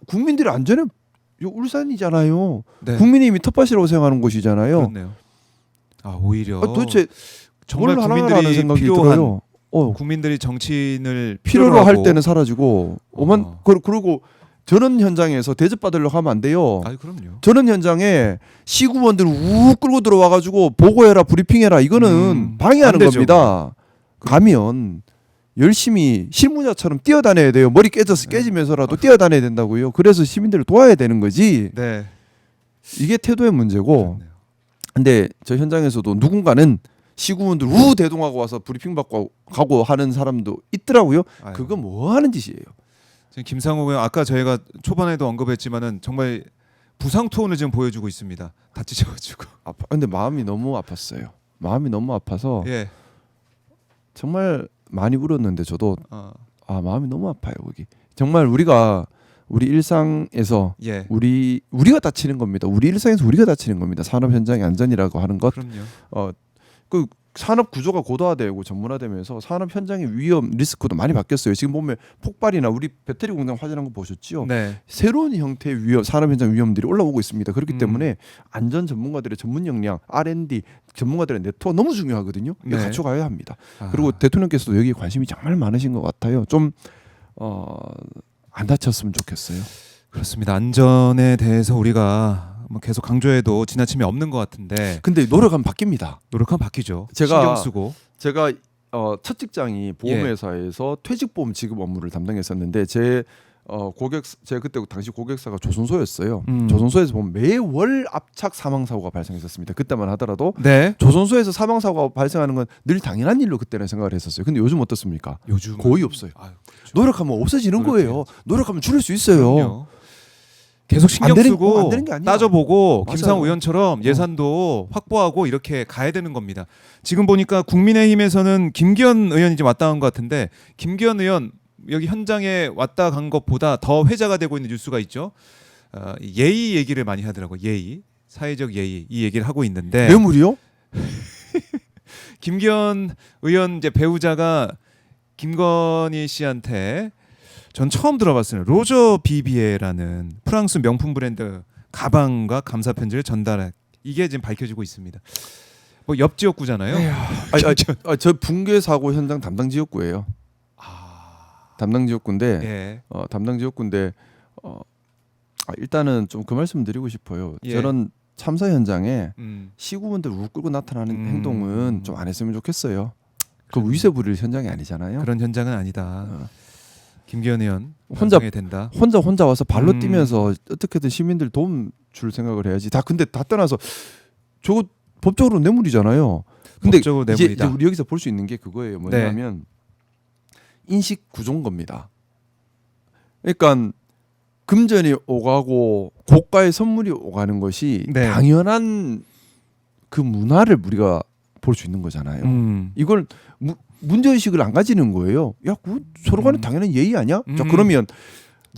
국민들의 안전에 울산이잖아요. 네. 국민의힘이 텃밭이라고 생각하는 곳이잖아요. 그렇네요. 오히려 도대체 정말 뭘 하나라는 국민들이 생각이 필요한 들어요. 국민들이 정치인을 필요로 하고. 할 때는 사라지고 그리고 전원 현장에서 대접받으려고 하면 안 돼요. 그럼요. 전원 현장에 시구원들 우 끌고 들어와가지고 보고해라 브리핑해라 이거는 방해하는 안 되죠. 겁니다. 가면 열심히 실무자처럼 뛰어다녀야 돼요. 머리 깨지면서라도 뛰어다녀야 된다고요. 그래서 시민들을 도와야 되는 거지. 네. 이게 태도의 문제고. 그렇네요. 근데 저 현장에서도 누군가는 시구원들 우 대동하고 와서 브리핑 받고 가고 하는 사람도 있더라고요. 아유. 그거 뭐 하는 짓이에요? 지금 김상욱 의원 아까 저희가 초반에도 언급했지만은 정말 부상 투혼을 지금 보여주고 있습니다. 다치셔가지고. 근데 마음이 너무 아팠어요. 마음이 너무 아파서 예. 정말 많이 울었는데 저도 마음이 너무 아파요. 거기 정말 우리 일상에서 예. 우리가 다치는 겁니다. 우리 일상에서 우리가 다치는 겁니다. 산업 현장의 안전이라고 하는 것. 그럼요. 그 산업 구조가 고도화되고 전문화되면서 산업 현장의 위험 리스크도 많이 바뀌었어요. 지금 보면 폭발이나 우리 배터리 공장 화재난 거 보셨죠? 네. 새로운 형태의 위험, 산업 현장 위험들이 올라오고 있습니다. 그렇기 때문에 안전 전문가들의 전문 역량, R&D 전문가들의 네트워크 너무 중요하거든요. 이거 네. 갖춰가야 합니다. 그리고 대통령께서도 여기에 관심이 정말 많으신 것 같아요. 좀 안 다쳤으면 좋겠어요. 그렇습니다. 안전에 대해서 우리가 뭐 계속 강조해도 지나침이 없는 것 같은데 근데 노력하면 바뀝니다. 노력하면 바뀌죠. 제가- 신경 쓰고. 제가 첫 직장이 보험회사에서 퇴직보험 지급 업무를 담당했었는데 제가 그때 당시 고객사가 조선소였어요. 조선소에서 보면 매월 압착 사망 사고가 발생했었습니다. 그때만 하더라도 네. 조선소에서 사망 사고가 발생하는 건 늘 당연한 일로 그때는 생각을 했었어요. 근데 요즘 어떻습니까? 요즘 거의 없어요. 아유, 그렇죠. 노력하면 없어지는 거예요. 노력하면 줄일 수 있어요. 그럼요. 계속 신경 안 쓰고 되는 게 아니야. 따져보고 맞아요. 김상우 의원처럼 예산도 확보하고 이렇게 가야 되는 겁니다. 지금 보니까 국민의힘에서는 김기현 의원이 좀 왔다 간 것 같은데 김기현 의원 여기 현장에 왔다 간 것보다 더 회자가 되고 있는 뉴스가 있죠. 예의 얘기를 많이 하더라고요. 예의, 사회적 예의 이 얘기를 하고 있는데 뇌물이요? 김기현 의원 이제 배우자가 김건희 씨한테 전 처음 들어봤어요. 로저 비비에라는 프랑스 명품 브랜드 가방과 감사 편지를 전달해 이게 지금 밝혀지고 있습니다. 뭐 옆 지역구잖아요. 저 붕괴 사고 현장 담당 지역구예요. 담당 지역구인데 예. 담당 지역구인데 일단은 좀 그 말씀 드리고 싶어요. 예. 저런 참사 현장에 음. 시구분들 우 끌고 나타나는 행동은 좀 안 했으면 좋겠어요. 그 위세 부릴 현장이 아니잖아요. 그런 현장은 아니다. 김기현 의원 혼자- 완성해야 된다. 혼자 와서 발로 뛰면서 어떻게든 시민들 도움 줄 생각을 해야지. 근데 다 떠나서 저거 법적으로 뇌물이잖아요. 근데 법적으로 이제 뇌물이다. 우리 여기서 볼 수 있는 게 그거예요. 뭐냐면 인식 구조인 겁니다. 그러니까 금전이 오가고 고가의 선물이 오가는 것이 네. 당연한 그 문화를 우리가 볼 수 있는 거잖아요. 이걸 문제의식을 안 가지는 거예요. 야, 그거 서로 간에 당연한 예의 아니야? 자, 그러면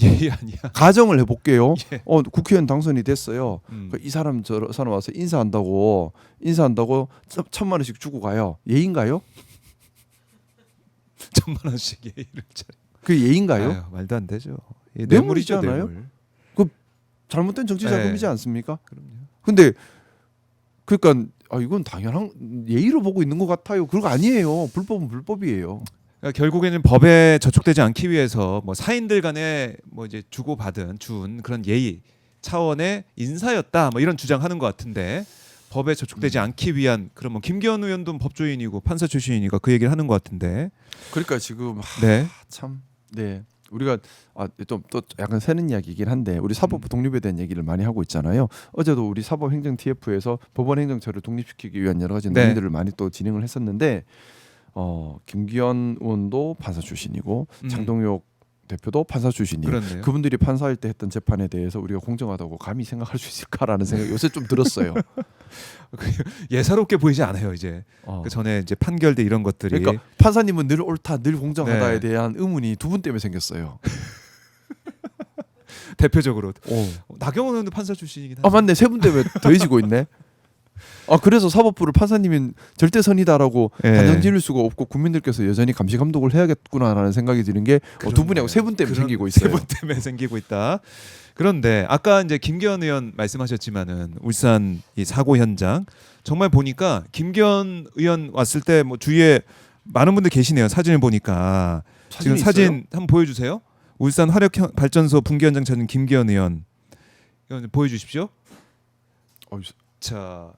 예의 아니야. 가정을 해볼게요. 예. 국회의원 당선이 됐어요. 이 사람 저 사람 와서 인사한다고 1,000만 원씩 주고 가요. 예인가요? 1,000만 원씩 예의를 차려. 그 예인가요? 아유, 말도 안 되죠. 뇌물이죠, 뇌물이죠, 뇌물. 뇌물. 잘못된 정치 자금이지 네. 않습니까? 그럼요. 근데 그러니까 이건 당연한 예의로 보고 있는 것 같아요. 그거 아니에요. 불법은 불법이에요. 그러니까 결국에는 법에 저촉되지 않기 위해서 뭐 사인들 간에 뭐 이제 주고받은 준 그런 예의 차원의 인사였다 뭐 이런 주장하는 것 같은데 법에 저촉되지 않기 위한 그런 뭐 김기현 의원도 법조인이고 판사 출신이니까 그 얘기를 하는 것 같은데 그러니까 지금 네. 참 네. 우리가 또 약간 새는 이야기이긴 한데 우리 사법부 독립에 대한 얘기를 많이 하고 있잖아요. 어제도 우리 사법행정 TF에서 법원 행정처를 독립시키기 위한 여러 가지 네. 논의들을 많이 또 진행을 했었는데 김기현 의원도 판사 출신이고 장동혁 대표도 판사 출신이에요. 그렇네요. 그분들이 판사일 때 했던 재판에 대해서 우리가 공정하다고 감히 생각할 수 있을까라는 생각이 요새 좀 들었어요. 예사롭게 보이지 않아요 이제. 어. 그 전에 이제 판결대 이런 것들이 그러니까 판사님은 늘 옳다, 늘 공정하다에 네. 대한 의문이 두 분 때문에 생겼어요. 대표적으로 오. 나경원 의원도 판사 출신이긴 한데. 맞네, 세 분 때문에 더해지고 있네. 그래서 사법부를 판사님은 절대선이다라고 예. 단정 지을 수가 없고 국민들께서 여전히 감시 감독을 해야겠구나라는 생각이 드는 게 두 분하고 세 분 때문에 생기고 있어요. 세 분 때문에 생기고 있다. 그런데 아까 이제 김기현 의원 말씀하셨지만은 울산 이 사고 현장 정말 보니까 김기현 의원 왔을 때 뭐 주위에 많은 분들 계시네요. 사진을 보니까 지금 사진이 사진 있어요? 한번 보여주세요. 울산 화력 발전소 붕괴 현장 찾은 김기현 의원 이거 좀 보여주십시오. 자,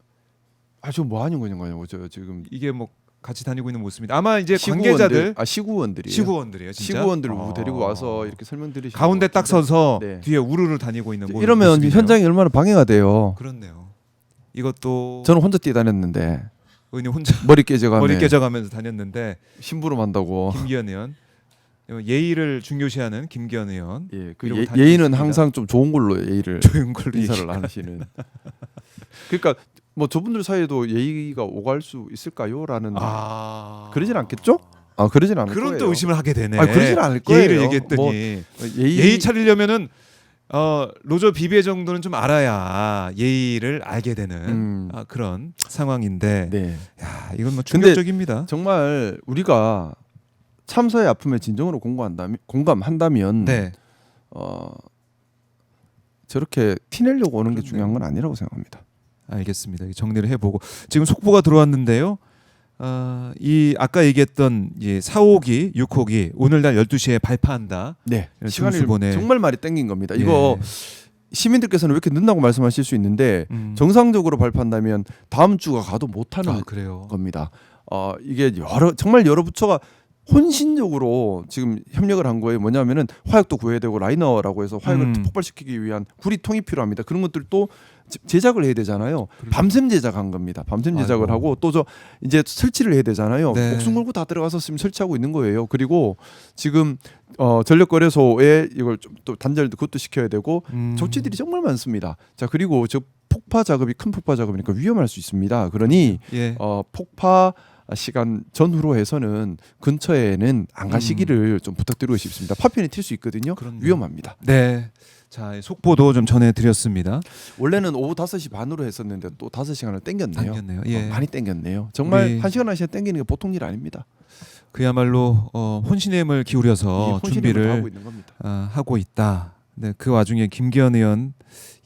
저 뭐 하는 거냐고요. 저 지금 이게 뭐 같이 다니고 있는 모습입니다. 아마 이제 관계자들 시구원들이에요. 시구원들이에요. 진짜? 시구원들 데리고 와서 이렇게 설명드리시는 가운데 것 딱 같은데. 서서 네. 뒤에 우르르 다니고 있는 이러면 모습이네요. 현장이 얼마나 방해가 돼요. 그렇네요. 이것도 저는 혼자 뛰다녔는데 의원님 혼자 머리 깨져가네. 머리 깨져가면서 다녔는데 심부름 한다고. 김기현 의원 예의를 중요시하는 김기현 의원 예, 그 이러고 예의는 다니고 항상 좀 좋은 걸로 예의를 좋은 걸로 인사를 얘기가. 하시는. 그러니까 뭐 저분들 사이에도 예의가 오갈 수 있을까요?라는 그러진 않겠죠? 그러진 않을 그런 거예요. 또 의심을 하게 되네. 그러진 않을 거예요. 예의를 얘기했더니 뭐 예의 차리려면은 로저 비비의 정도는 좀 알아야 예의를 알게 되는 그런 상황인데 네. 야, 이건 뭐 근데 충격적입니다. 정말 우리가 참사의 아픔에 진정으로 공감한다면 네. 저렇게 티내려고 오는 게 그렇네요. 중요한 건 아니라고 생각합니다. 알겠습니다. 정리를 해보고 지금 속보가 들어왔는데요. 이 아까 얘기했던 4호기, 6호기 오늘 날 12시에 발파한다. 네. 시간이 중수본에. 정말 말이 땡긴 겁니다. 예. 이거 시민들께서는 왜 이렇게 늦다고 말씀하실 수 있는데 정상적으로 발표한다면 다음 주가 가도 못하는 그래요. 겁니다. 이게 정말 여러 부처가 혼신적으로 지금 협력을 한 거예요. 뭐냐면은 화약도 구해야 되고 라이너라고 해서 화약을 폭발시키기 위한 구리통이 필요합니다. 그런 것들도 제작을 해야 되잖아요. 밤샘 제작한 겁니다. 밤샘 제작을 하고 또 저 이제 설치를 해야 되잖아요. 네. 목숨 걸고 다 들어가서 지금 설치하고 있는 거예요. 그리고 지금 전력거래소에 이걸 좀 또 단절도 그것도 시켜야 되고 조치들이 정말 많습니다. 자 그리고 저 폭파 작업이 큰 폭파 작업이니까 위험할 수 있습니다. 그러니 예. 폭파 시간 전후로 해서는 근처에는 안 가시기를 좀 부탁드리고 싶습니다. 파편이 튈 수 있거든요. 그렇네요. 위험합니다. 네. 자, 속보도 좀 전해드렸습니다. 원래는 오후 5시 반으로 했었는데 또 5시간을 땡겼네요. 당겼네요. 예. 많이 땡겼네요. 정말 우리- 1시간 1시간 땡기는 게 보통 일 아닙니다. 그야말로 혼신의 힘을 기울여서 혼신을 준비를 하고 있는 겁니다. 하고 있다. 네, 그 와중에 김기현 의원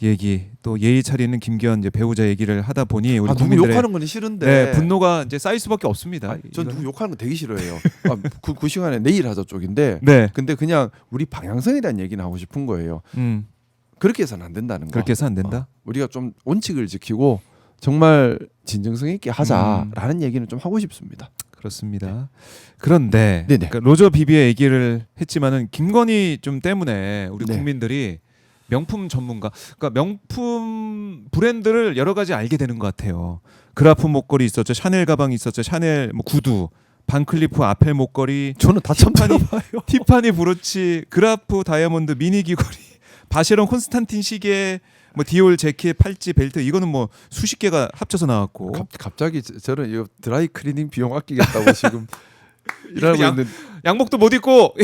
얘기 또 예의 차리는 김기현 이제 배우자 얘기를 하다 보니 우리 누구 국민들의 욕하는 건 싫은데 네, 분노가 이제 쌓일 수밖에 없습니다. 전 이건- 누구 욕하는 거 되게 싫어해요. 그 시간에 내일 하자 쪽인데 네. 근데 그냥 우리 방향성에 대한 얘기는 하고 싶은 거예요. 그렇게 해서는 안 된다는 거. 그렇게 해서 안 된다. 우리가 좀 원칙을 지키고 정말 진정성 있게 하자라는 얘기는 좀 하고 싶습니다. 그렇습니다. 그런데 네네. 그러니까 로저 비비의 얘기를 했지만은 김건희 좀 때문에 우리 네. 국민들이 명품 전문가, 그러니까 명품 브랜드를 여러 가지 알게 되는 것 같아요. 그라프 목걸이 있었죠, 샤넬 가방이 있었죠, 샤넬 뭐 구두, 반클리프 아펠 목걸이, 저는 다 처음 티파니 들어봐요. 티파니 브로치, 그라프 다이아몬드 미니 귀걸이, 바쉐론 콘스탄틴 시계, 뭐 디올 재킷, 팔찌, 벨트 이거는 뭐 수십 개가 합쳐서 나왔고 갑자기 저는 이거 드라이 클리닝 비용 아끼겠다고 지금 일하고 양- 있는 양복도 못 입고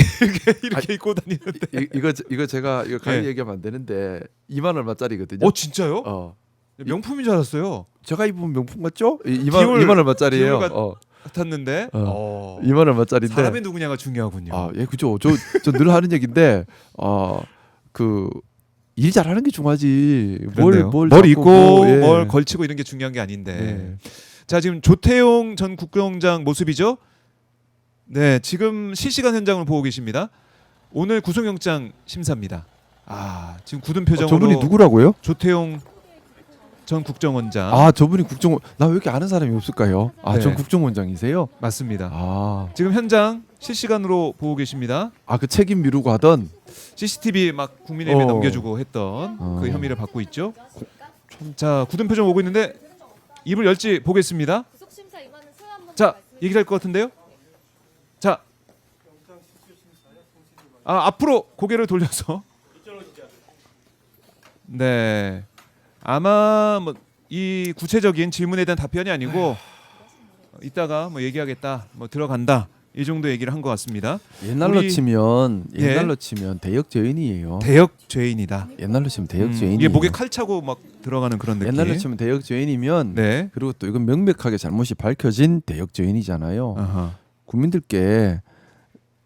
이렇게 입고 다니는데. 이거 제가 이거 가격 네. 얘기하면 안 되는데 2만 얼마짜리거든요. 진짜요? 명품인 줄 알았어요. 제가 입은 명품 같죠? 2만 디올 얼마짜리예요. 디올 같았는데 2만 얼마짜리인데. 사람이 누구냐가 중요하군요. 예, 그죠. 저 늘 하는 얘기인데 그 일 잘하는 게 중요하지. 그런데요. 뭘 뭘 자꾸 입고 뭐, 예. 뭘 걸치고 이런 게 중요한 게 아닌데. 네. 자, 지금 조태용 전 국정원장 모습이죠. 네, 지금 실시간 현장을 보고 계십니다. 오늘 구속영장 심사입니다. 지금 굳은 표정으로 저분이 누구라고요? 조태용 전 국정원장 저분이 나 왜 이렇게 아는 사람이 없을까요? 네. 전 국정원장이세요? 맞습니다. 지금 현장 실시간으로 보고 계십니다. 그 책임 미루고 하던 CCTV 막 국민의힘에 어. 넘겨주고 했던 어. 그 혐의를 받고 있죠. 자, 굳은 표정 오고 있는데 입을 열지 보겠습니다. 자, 얘기를 할 것 같은데요. 자, 앞으로 고개를 돌려서 네, 아마 뭐 이 구체적인 질문에 대한 답변이 아니고 이따가 뭐 얘기하겠다, 뭐 들어간다 이 정도 얘기를 한 것 같습니다. 옛날로 우리- 치면 예. 대역 죄인이에요. 대역 죄인이다. 옛날로 치면 대역 죄인이 이게 목에 칼 차고 막 들어가는 그런 느낌. 옛날로 치면 대역 죄인이면 네. 그리고 또 이건 명백하게 잘못이 밝혀진 대역 죄인이잖아요. 아하. 국민들께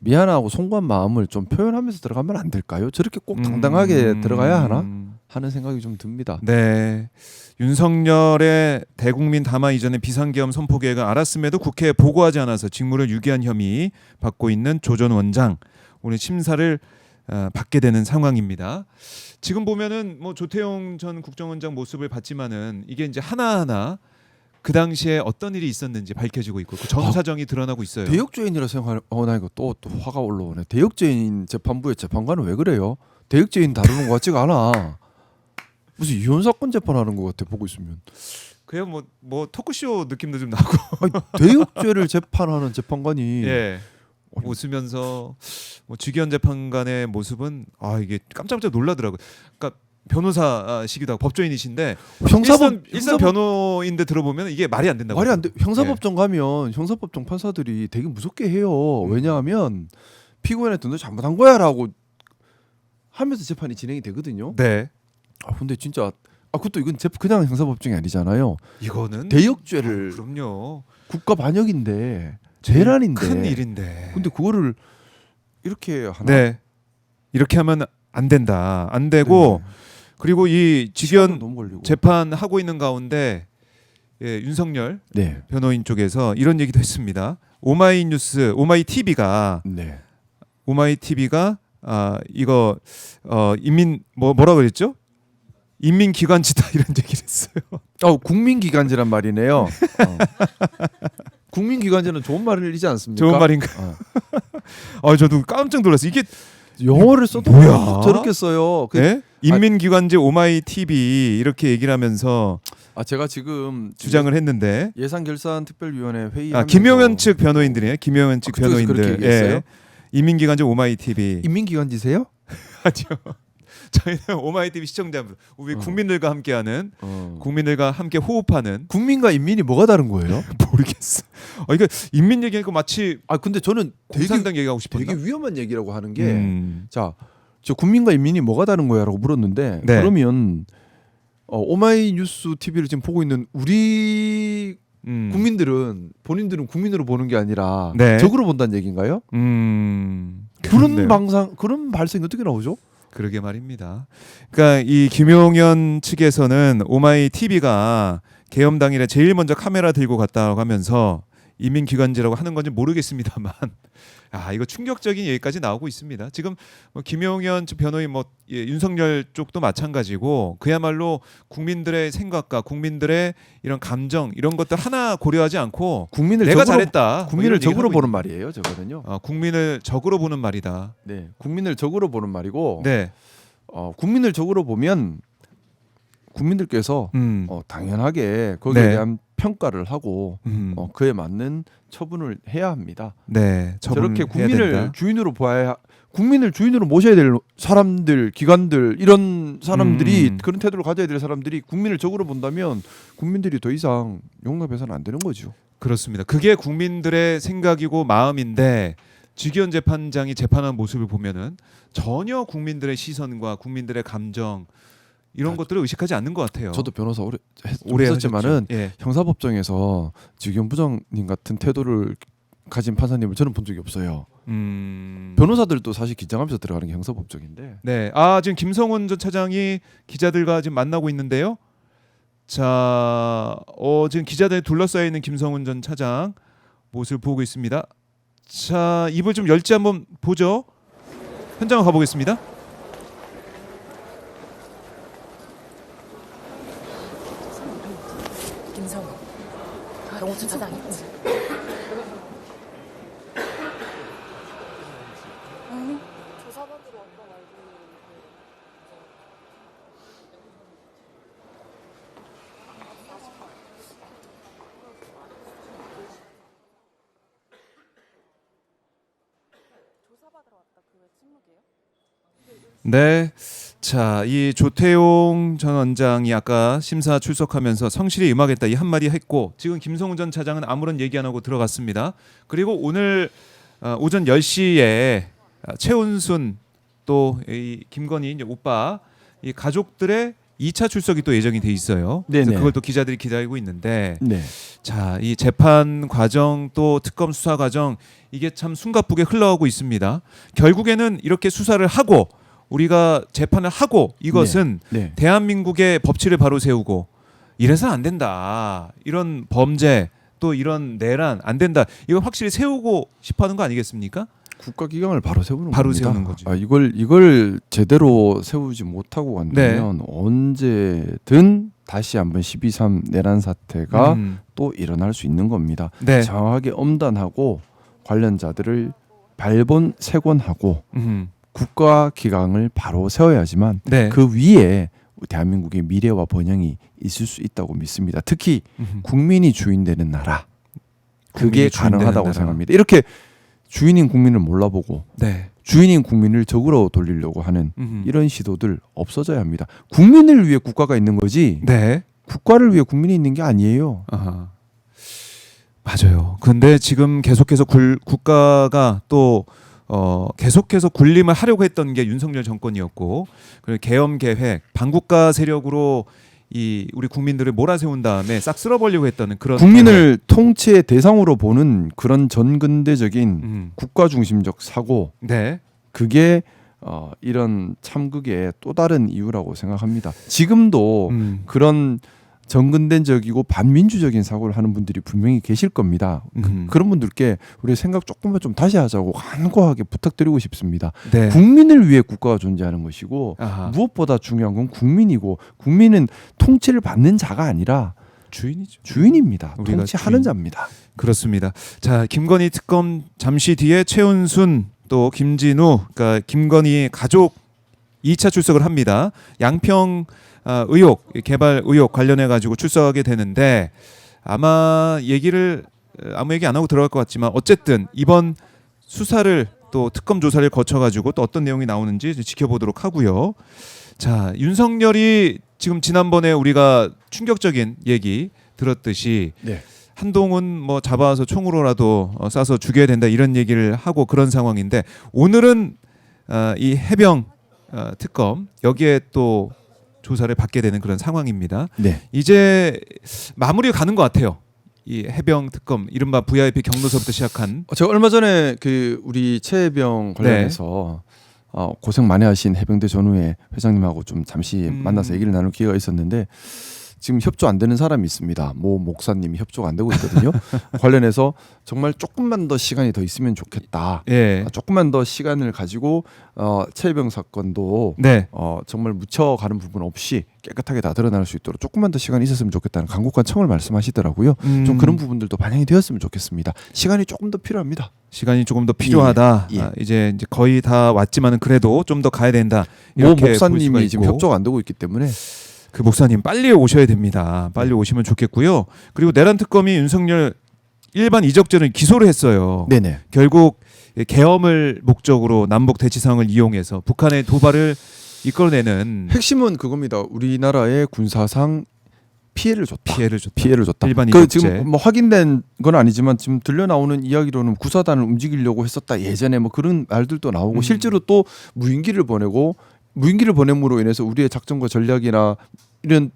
미안하고 송구한 마음을 좀 표현하면서 들어가면 안 될까요? 저렇게 꼭 당당하게 들어가야 하나 하는 생각이 좀 듭니다. 네. 윤석열의 대국민 담화 이전의 비상계엄 선포 계획을 알았음에도 국회에 보고하지 않아서 직무를 유기한 혐의 받고 있는 조 전 원장 오늘 심사를 받게 되는 상황입니다. 지금 보면은 뭐 조태용 전 국정원장 모습을 봤지만은 이게 이제 하나하나 그 당시에 어떤 일이 있었는지 밝혀지고 있고 그 전 사정이 드러나고 있어요. 대역 죄인이라 생각하는 나 이거 또 화가 올라오네. 대역 죄인 재판부의 재판관은 왜 그래요? 대역 죄인 다루는 것 같지가 않아. 무슨 이혼 사건 재판하는 것 같아 보고 있으면. 그냥 뭐 토크쇼 느낌도 좀 나고 아니, 대역죄를 재판하는 재판관이 예. 웃으면서 뭐 주기현 재판관의 모습은 이게 깜짝깜짝 놀라더라고요. 그러니까 변호사시기도 하고 법조인이신데 일선 변호인데 들어보면 이게 말이 안 된다고. 말이 안 돼. 형사법정 가면 형사법정 판사들이 되게 무섭게 해요. 왜냐하면 피고인한테 너 잘못한 거야라고 하면서 재판이 진행이 되거든요. 네. 근데 진짜 그것도 이건 그냥 형사법정이 아니잖아요. 이거는 대역죄를 그럼요. 국가 반역인데 재란인데 큰 일인데. 근데 그거를 이렇게 하나? 네. 이렇게 하면 안 된다. 안 되고 그리고 이 시간도 주기현 너무 걸리고. 재판하고 있는 가운데 윤석열 네. 변호인 쪽에서 이런 얘기도 했습니다. 오마이뉴스, 오마이TV가 네. 이거 인민 뭐라 그랬죠? 인민기관지다 이런 얘기를 했어요. 국민기관지란 말이네요. 국민기관지는 좋은 말이지 않습니까? 좋은 말인가? 저도 깜짝 놀랐어요. 이게 영어를 써도 뭐야? 저렇게 써요. 네? 인민기관지 오마이TV 이렇게 얘기를 하면서 제가 지금 주장을 했는데 예산결산특별위원회 회의 김용현 측 변호인들이에요. 김용현 측 그쪽에서 변호인들. 그렇게 얘기했어요? 인민기관지 오마이TV. 인민기관지세요? 아니요. 저희는 오마이TV 시청자분, 우리 국민들과 함께하는 국민들과 함께 호흡하는 국민과 인민이 뭐가 다른 거예요? 모르겠어. 이거 인민 얘기하고 마치 근데 저는 공산당 얘기하고 싶었나? 되게 위험한 얘기라고 하는 게 저 국민과 인민이 뭐가 다른 거야라고 물었는데 네. 그러면 오마이뉴스 TV를 지금 보고 있는 우리 국민들은 본인들은 국민으로 보는 게 아니라 네. 적으로 본다는 얘기인가요? 그런 발상이 어떻게 나오죠? 그러게 말입니다. 그러니까 이 김용현 측에서는 오마이TV가 계엄 당일에 제일 먼저 카메라 들고 갔다고 하면서 인민기관지라고 하는 건지 모르겠습니다만 이거 충격적인 얘기까지 나오고 있습니다. 지금 김용현 변호인 윤석열 쪽도 마찬가지고 그야말로 국민들의 생각과 국민들의 이런 감정 이런 것들 하나 고려하지 않고 내가 잘했다. 국민을 적으로 보는 말이에요, 저거는요. 국민을 적으로 보는 말이다. 네, 국민을 적으로 보는 말이고. 네. 국민을 적으로 보면 국민들께서 당연하게 거기에 네. 대한 평가를 하고 그에 맞는 처분을 해야 합니다. 네, 저렇게 국민을 주인으로 국민을 주인으로 모셔야 될 사람들, 기관들 이런 사람들이 그런 태도를 가져야 될 사람들이 국민을 적으로 본다면 국민들이 더 이상 용납해서는 안 되는 거죠. 그렇습니다. 그게 국민들의 생각이고 마음인데 주기현 재판장이 재판한 모습을 보면은 전혀 국민들의 시선과 국민들의 감정 이런 것들을 의식하지 않는 것 같아요. 저도 변호사 오래 했었지만은 예. 형사법정에서 주기현 부장님 같은 태도를 가진 판사님을 저는 본 적이 없어요. 변호사들도 사실 긴장하면서 들어가는 게 형사법정인데. 네, 지금 김성훈 전 차장이 기자들과 지금 만나고 있는데요. 자, 지금 기자들 둘러싸여 있는 김성훈 전 차장 모습을 보고 있습니다. 자, 입을 좀 열지 한번 보죠. 현장으로 가보겠습니다. 김성우 경호처 차장 있지. 조사받으러 왔다 말고. 조사받으러 왔다. 그왜 침묵이에요? 네. 자, 이 조태용 전 원장이 아까 심사 출석하면서 성실히 임하겠다 이 한마디 했고 지금 김성훈 전 차장은 아무런 얘기 안 하고 들어갔습니다. 그리고 오늘 오전 10시에 최은순 또 이 김건희 이제 오빠 이 가족들의 2차 출석이 또 예정이 돼 있어요. 그래서 네네. 그걸 또 기자들이 기다리고 있는데 네. 자, 이 재판 과정 또 특검 수사 과정 이게 참 숨가쁘게 흘러가고 있습니다. 결국에는 이렇게 수사를 하고 우리가 재판을 하고 이것은 네. 대한민국의 법치를 바로 세우고 이래서는 안 된다. 이런 범죄 또 이런 내란 안 된다. 이걸 확실히 세우고 싶어하는 거 아니겠습니까? 국가기강을 바로 세우는 바로 겁니다. 세우는 거죠. 이걸 제대로 세우지 못하고 간다면 언제든 다시 한번 12.3 내란 사태가 또 일어날 수 있는 겁니다. 네. 정확하게 엄단하고 관련자들을 발본 세곤하고 국가기강을 바로 세워야지만 네. 그 위에 대한민국의 미래와 번영이 있을 수 있다고 믿습니다. 특히 국민이 주인 되는 나라. 그게 국민이 주인 되는 가능하다고 나라. 생각합니다. 이렇게 주인인 국민을 몰라보고 네. 주인인 국민을 적으로 돌리려고 하는 음흠. 이런 시도들 없어져야 합니다. 국민을 위해 국가가 있는 거지 네. 국가를 위해 국민이 있는 게 아니에요. 아하. 맞아요. 근데 지금 계속해서 국가가 또 계속해서 군림을 하려고 했던 게 윤석열 정권이었고, 그리고 계엄 계획, 반국가 세력으로 이 우리 국민들을 몰아세운 다음에 싹 쓸어버리려고 했던 그런 국민을 통치의 대상으로 보는 그런 전근대적인 계획. 국가 중심적 사고 네. 그게 이런 참극의 또 다른 이유라고 생각합니다. 지금도 그런 정근대적이고 반민주적인 사고를 하는 분들이 분명히 계실 겁니다. 그런 분들께 우리 생각 조금만 좀 다시 하자고 간곡하게 부탁드리고 싶습니다. 네. 국민을 위해 국가가 존재하는 것이고 아하. 무엇보다 중요한 건 국민이고 국민은 통치를 받는 자가 아니라 주인이죠. 주인입니다. 우리가 통치하는 주인. 자입니다. 그렇습니다. 자, 김건희 특검 잠시 뒤에 최은순 또 김진우, 그러니까 김건희 가족 2차 출석을 합니다. 양평 의혹, 개발 의혹 관련해 가지고 출석하게 되는데 아마 아무 얘기 안 하고 들어갈 것 같지만 어쨌든 이번 수사를 또 특검 조사를 거쳐 가지고 또 어떤 내용이 나오는지 이제 지켜보도록 하고요. 자, 윤석열이 지금 지난번에 우리가 충격적인 얘기 들었듯이 네. 한동훈 뭐 잡아서 총으로라도 쏴서 죽여야 된다 이런 얘기를 하고 그런 상황인데 오늘은 이 해병 특검 여기에 또 조사를 받게 되는 그런 상황입니다. 네. 이제 마무리가 가는 것 같아요. 이 해병 특검 이른바 VIP 경로서부터 시작한 제가 얼마 전에 그 우리 최해병 관련해서 고생 많이 하신 해병대 전후회 회장님하고 좀 잠시 만나서 얘기를 나눌 기회가 있었는데 지금 협조 안 되는 사람이 있습니다. 모 목사님이 협조가 안 되고 있거든요. 관련해서 정말 조금만 더 시간이 더 있으면 좋겠다. 예. 조금만 더 시간을 가지고 최해병 사건도 네. 정말 묻혀가는 부분 없이 깨끗하게 다 드러날 수 있도록 조금만 더 시간이 있었으면 좋겠다는 간곡한 청을 말씀하시더라고요. 좀 그런 부분들도 반영이 되었으면 좋겠습니다. 시간이 조금 더 필요합니다. 시간이 조금 더 필요하다. 예, 예. 이제 거의 다 왔지만은 그래도 좀 더 가야 된다. 모 이렇게 볼 수가 목사님이 지금 있고. 협조가 안 되고 있기 때문에 그 목사님 빨리 오셔야 됩니다. 빨리 오시면 좋겠고요. 그리고 내란 특검이 윤석열 일반 이적죄를 기소를 했어요. 네네. 결국 계엄을 목적으로 남북 대치 상황을 이용해서 북한의 도발을 이끌어내는 핵심은 그겁니다. 우리나라의 군사상 피해를 줬다. 피해를 줬다. 일반 그 이적죄. 지금 뭐 확인된 건 아니지만 지금 들려 나오는 이야기로는 구사단을 움직이려고 했었다. 예전에 뭐 그런 말들도 나오고 실제로 또 무인기를 보냄으로 인해서 우리의 작전과 전략이나 이런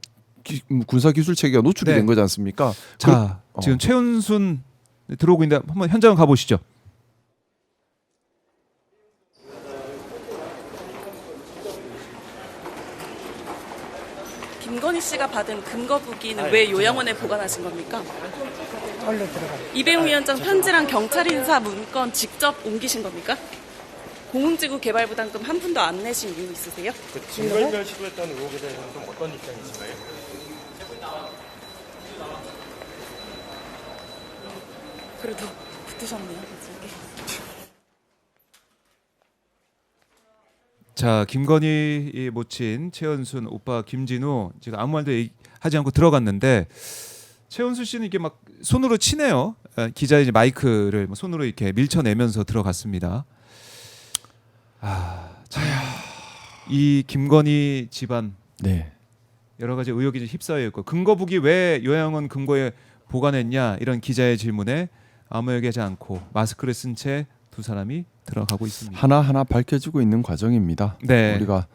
군사 기술 체계가 노출이 네. 된 거지 않습니까? 자, 지금 최은순 들어오고 있는데 한번 현장 가보시죠. 김건희 씨가 받은 금거북이는 왜 요양원에 보관하신 겁니까? 얼른 들어가. 이배우 위원장 편지랑 경찰 인사 문건 직접 옮기신 겁니까? 공흥지구 개발 부담금 한 푼도 안 내신 이유 있으세요? 그 징벌멸 시도했다는 의혹에 대해서는 좀 어떤 입장이신가요? 그래도 붙으셨네요. 갑자기. 자, 김건희 모친 최은순 오빠 김진우 지금 아무 말도 하지 않고 들어갔는데 최은순 씨는 이게 막 손으로 치네요. 기자 이제 마이크를 손으로 이렇게 밀쳐내면서 들어갔습니다. 이 김건희 집안 네. 여러 가지 의혹이 휩싸여 있고 금거북이 왜 요양원 금고에 보관했냐 이런 기자의 질문에 아무 얘기하지 않고 마스크를 쓴 채 두 사람이 들어가고 있습니다. 하나하나 밝혀지고 있는 과정입니다. 네. 우리가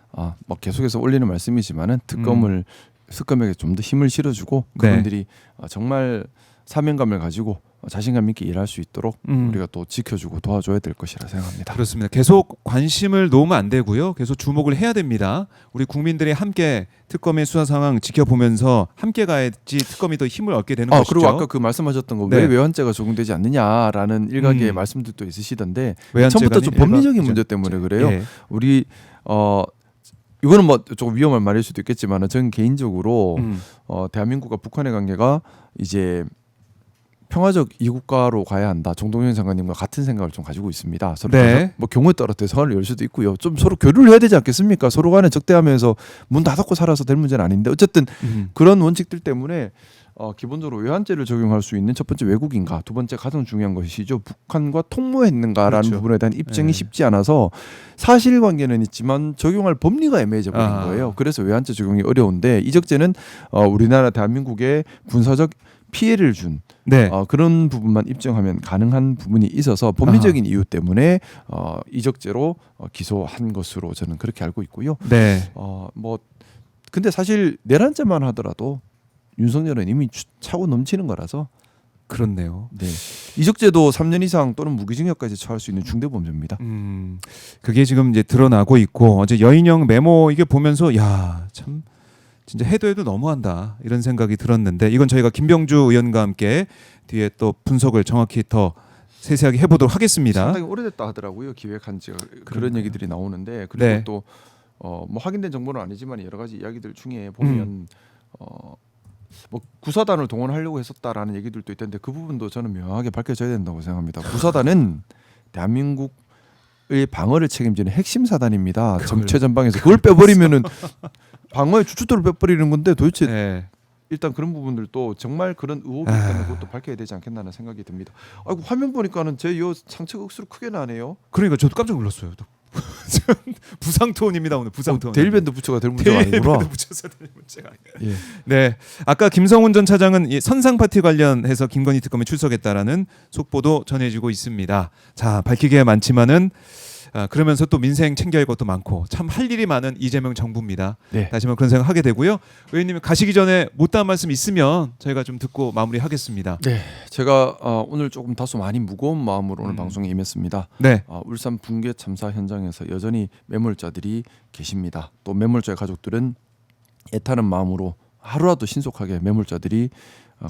뭐 계속해서 올리는 말씀이지만은 특검에게 좀 더 힘을 실어주고 그분들이 정말 사명감을 가지고 자신감 있게 일할 수 있도록 우리가 또 지켜주고 도와줘야 될 것이라 생각합니다. 그렇습니다. 계속 관심을 놓으면 안 되고요. 계속 주목을 해야 됩니다. 우리 국민들이 함께 특검의 수사 상황 지켜보면서 함께 가야지 특검이 더 힘을 얻게 되는 것이죠. 그리고 아까 그 말씀하셨던 거 왜 네. 외환죄가 적용되지 않느냐라는 일각의 말씀들도 있으시던데 외환죄가 처음부터 좀 아닌 법리적인 일반 문제 때문에 그래요. 예. 우리 이거는 뭐 조금 위험한 말일 수도 있겠지만 저는 개인적으로 대한민국과 북한의 관계가 이제 평화적 이국가로 가야 한다. 정동영 장관님과 같은 생각을 좀 가지고 있습니다. 서로 네. 뭐 경우에 따라 대화를 열 수도 있고요. 좀 서로 교류를 해야 되지 않겠습니까? 서로 간에 적대하면서 문 다 닫고 살아서 될 문제는 아닌데 어쨌든 그런 원칙들 때문에 기본적으로 외환죄를 적용할 수 있는 첫 번째 외국인가, 두 번째 가장 중요한 것이죠. 북한과 통모했는가라는 그렇죠. 부분에 대한 입증이 네. 쉽지 않아서 사실관계는 있지만 적용할 법리가 애매해져 버린 아. 거예요. 그래서 외환죄 적용이 어려운데 이적죄는 우리나라 대한민국에 군사적 피해를 준 네. 그런 부분만 입증하면 가능한 부분이 있어서 법리적인 이유 때문에 이적죄로 기소한 것으로 저는 그렇게 알고 있고요. 네. 뭐 근데 사실 내란죄만 하더라도 윤석열은 이미 차고 넘치는 거라서 그렇네요. 네. 이적죄도 3년 이상 또는 무기징역까지 처할 수 있는 중대 범죄입니다. 그게 지금 이제 드러나고 있고 어제 여인형 메모 이게 보면서 야, 참 진짜 해도 너무한다 이런 생각이 들었는데 이건 저희가 김병주 의원과 함께 뒤에 또 분석을 정확히 더 세세하게 해보도록 하겠습니다. 상당히 오래됐다 하더라고요. 기획한 지가 그런 그러니까요. 얘기들이 나오는데 그리고 네. 또 뭐 확인된 정보는 아니지만 여러 가지 이야기들 중에 보면 뭐 구사단을 동원하려고 했었다라는 얘기들도 있던데 그 부분도 저는 명확하게 밝혀져야 된다고 생각합니다. 구사단은 대한민국의 방어를 책임지는 핵심 사단입니다. 최전방에서 그걸 빼버리면은 방어의 주춧돌을 빼버리는 건데 도대체 네. 일단 그런 부분들도 정말 그런 의혹이 아. 있다는 것도 밝혀야 되지 않겠나는 생각이 듭니다. 아이고 화면 보니까는 제 요 상체가 억수로 크게 나네요. 그러니까 저도 깜짝 놀랐어요. 부상투혼입니다 오늘 부상투혼. 데일밴드 부처가 될 문제가 아니구나. 데일밴드 붙여서 될 문제가 아니에요. 예. 네, 아까 김성훈 전 차장은 이 선상 파티 관련해서 김건희 특검에 출석했다라는 속보도 전해지고 있습니다. 자, 밝힐 게 많지만은 그러면서 또 민생 챙겨야 할 것도 많고 참 할 일이 많은 이재명 정부입니다. 네. 다시 한번 그런 생각 하게 되고요. 의원님 가시기 전에 못다한 말씀 있으면 저희가 좀 듣고 마무리하겠습니다. 네, 제가 오늘 조금 다소 많이 무거운 마음으로 오늘 방송에 임했습니다. 네, 울산 붕괴 참사 현장에서 여전히 매몰자들이 계십니다. 또 매몰자의 가족들은 애타는 마음으로 하루라도 신속하게 매몰자들이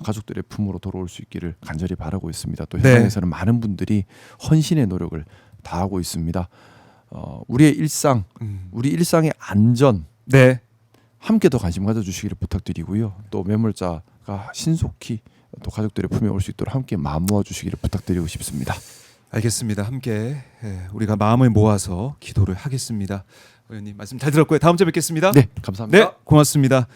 가족들의 품으로 돌아올 수 있기를 간절히 바라고 있습니다. 또 네. 현장에서는 많은 분들이 헌신의 노력을 다하고 있습니다. 우리의 일상, 우리 일상의 안전 네, 함께 더 관심 가져주시기를 부탁드리고요. 또 매몰자가 신속히 또 가족들의 품에 올 수 있도록 함께 마음 모아주시기를 부탁드리고 싶습니다. 알겠습니다. 함께 우리가 마음을 모아서 기도를 하겠습니다. 의원님 말씀 잘 들었고요. 다음 주에 뵙겠습니다. 네, 감사합니다. 네, 고맙습니다.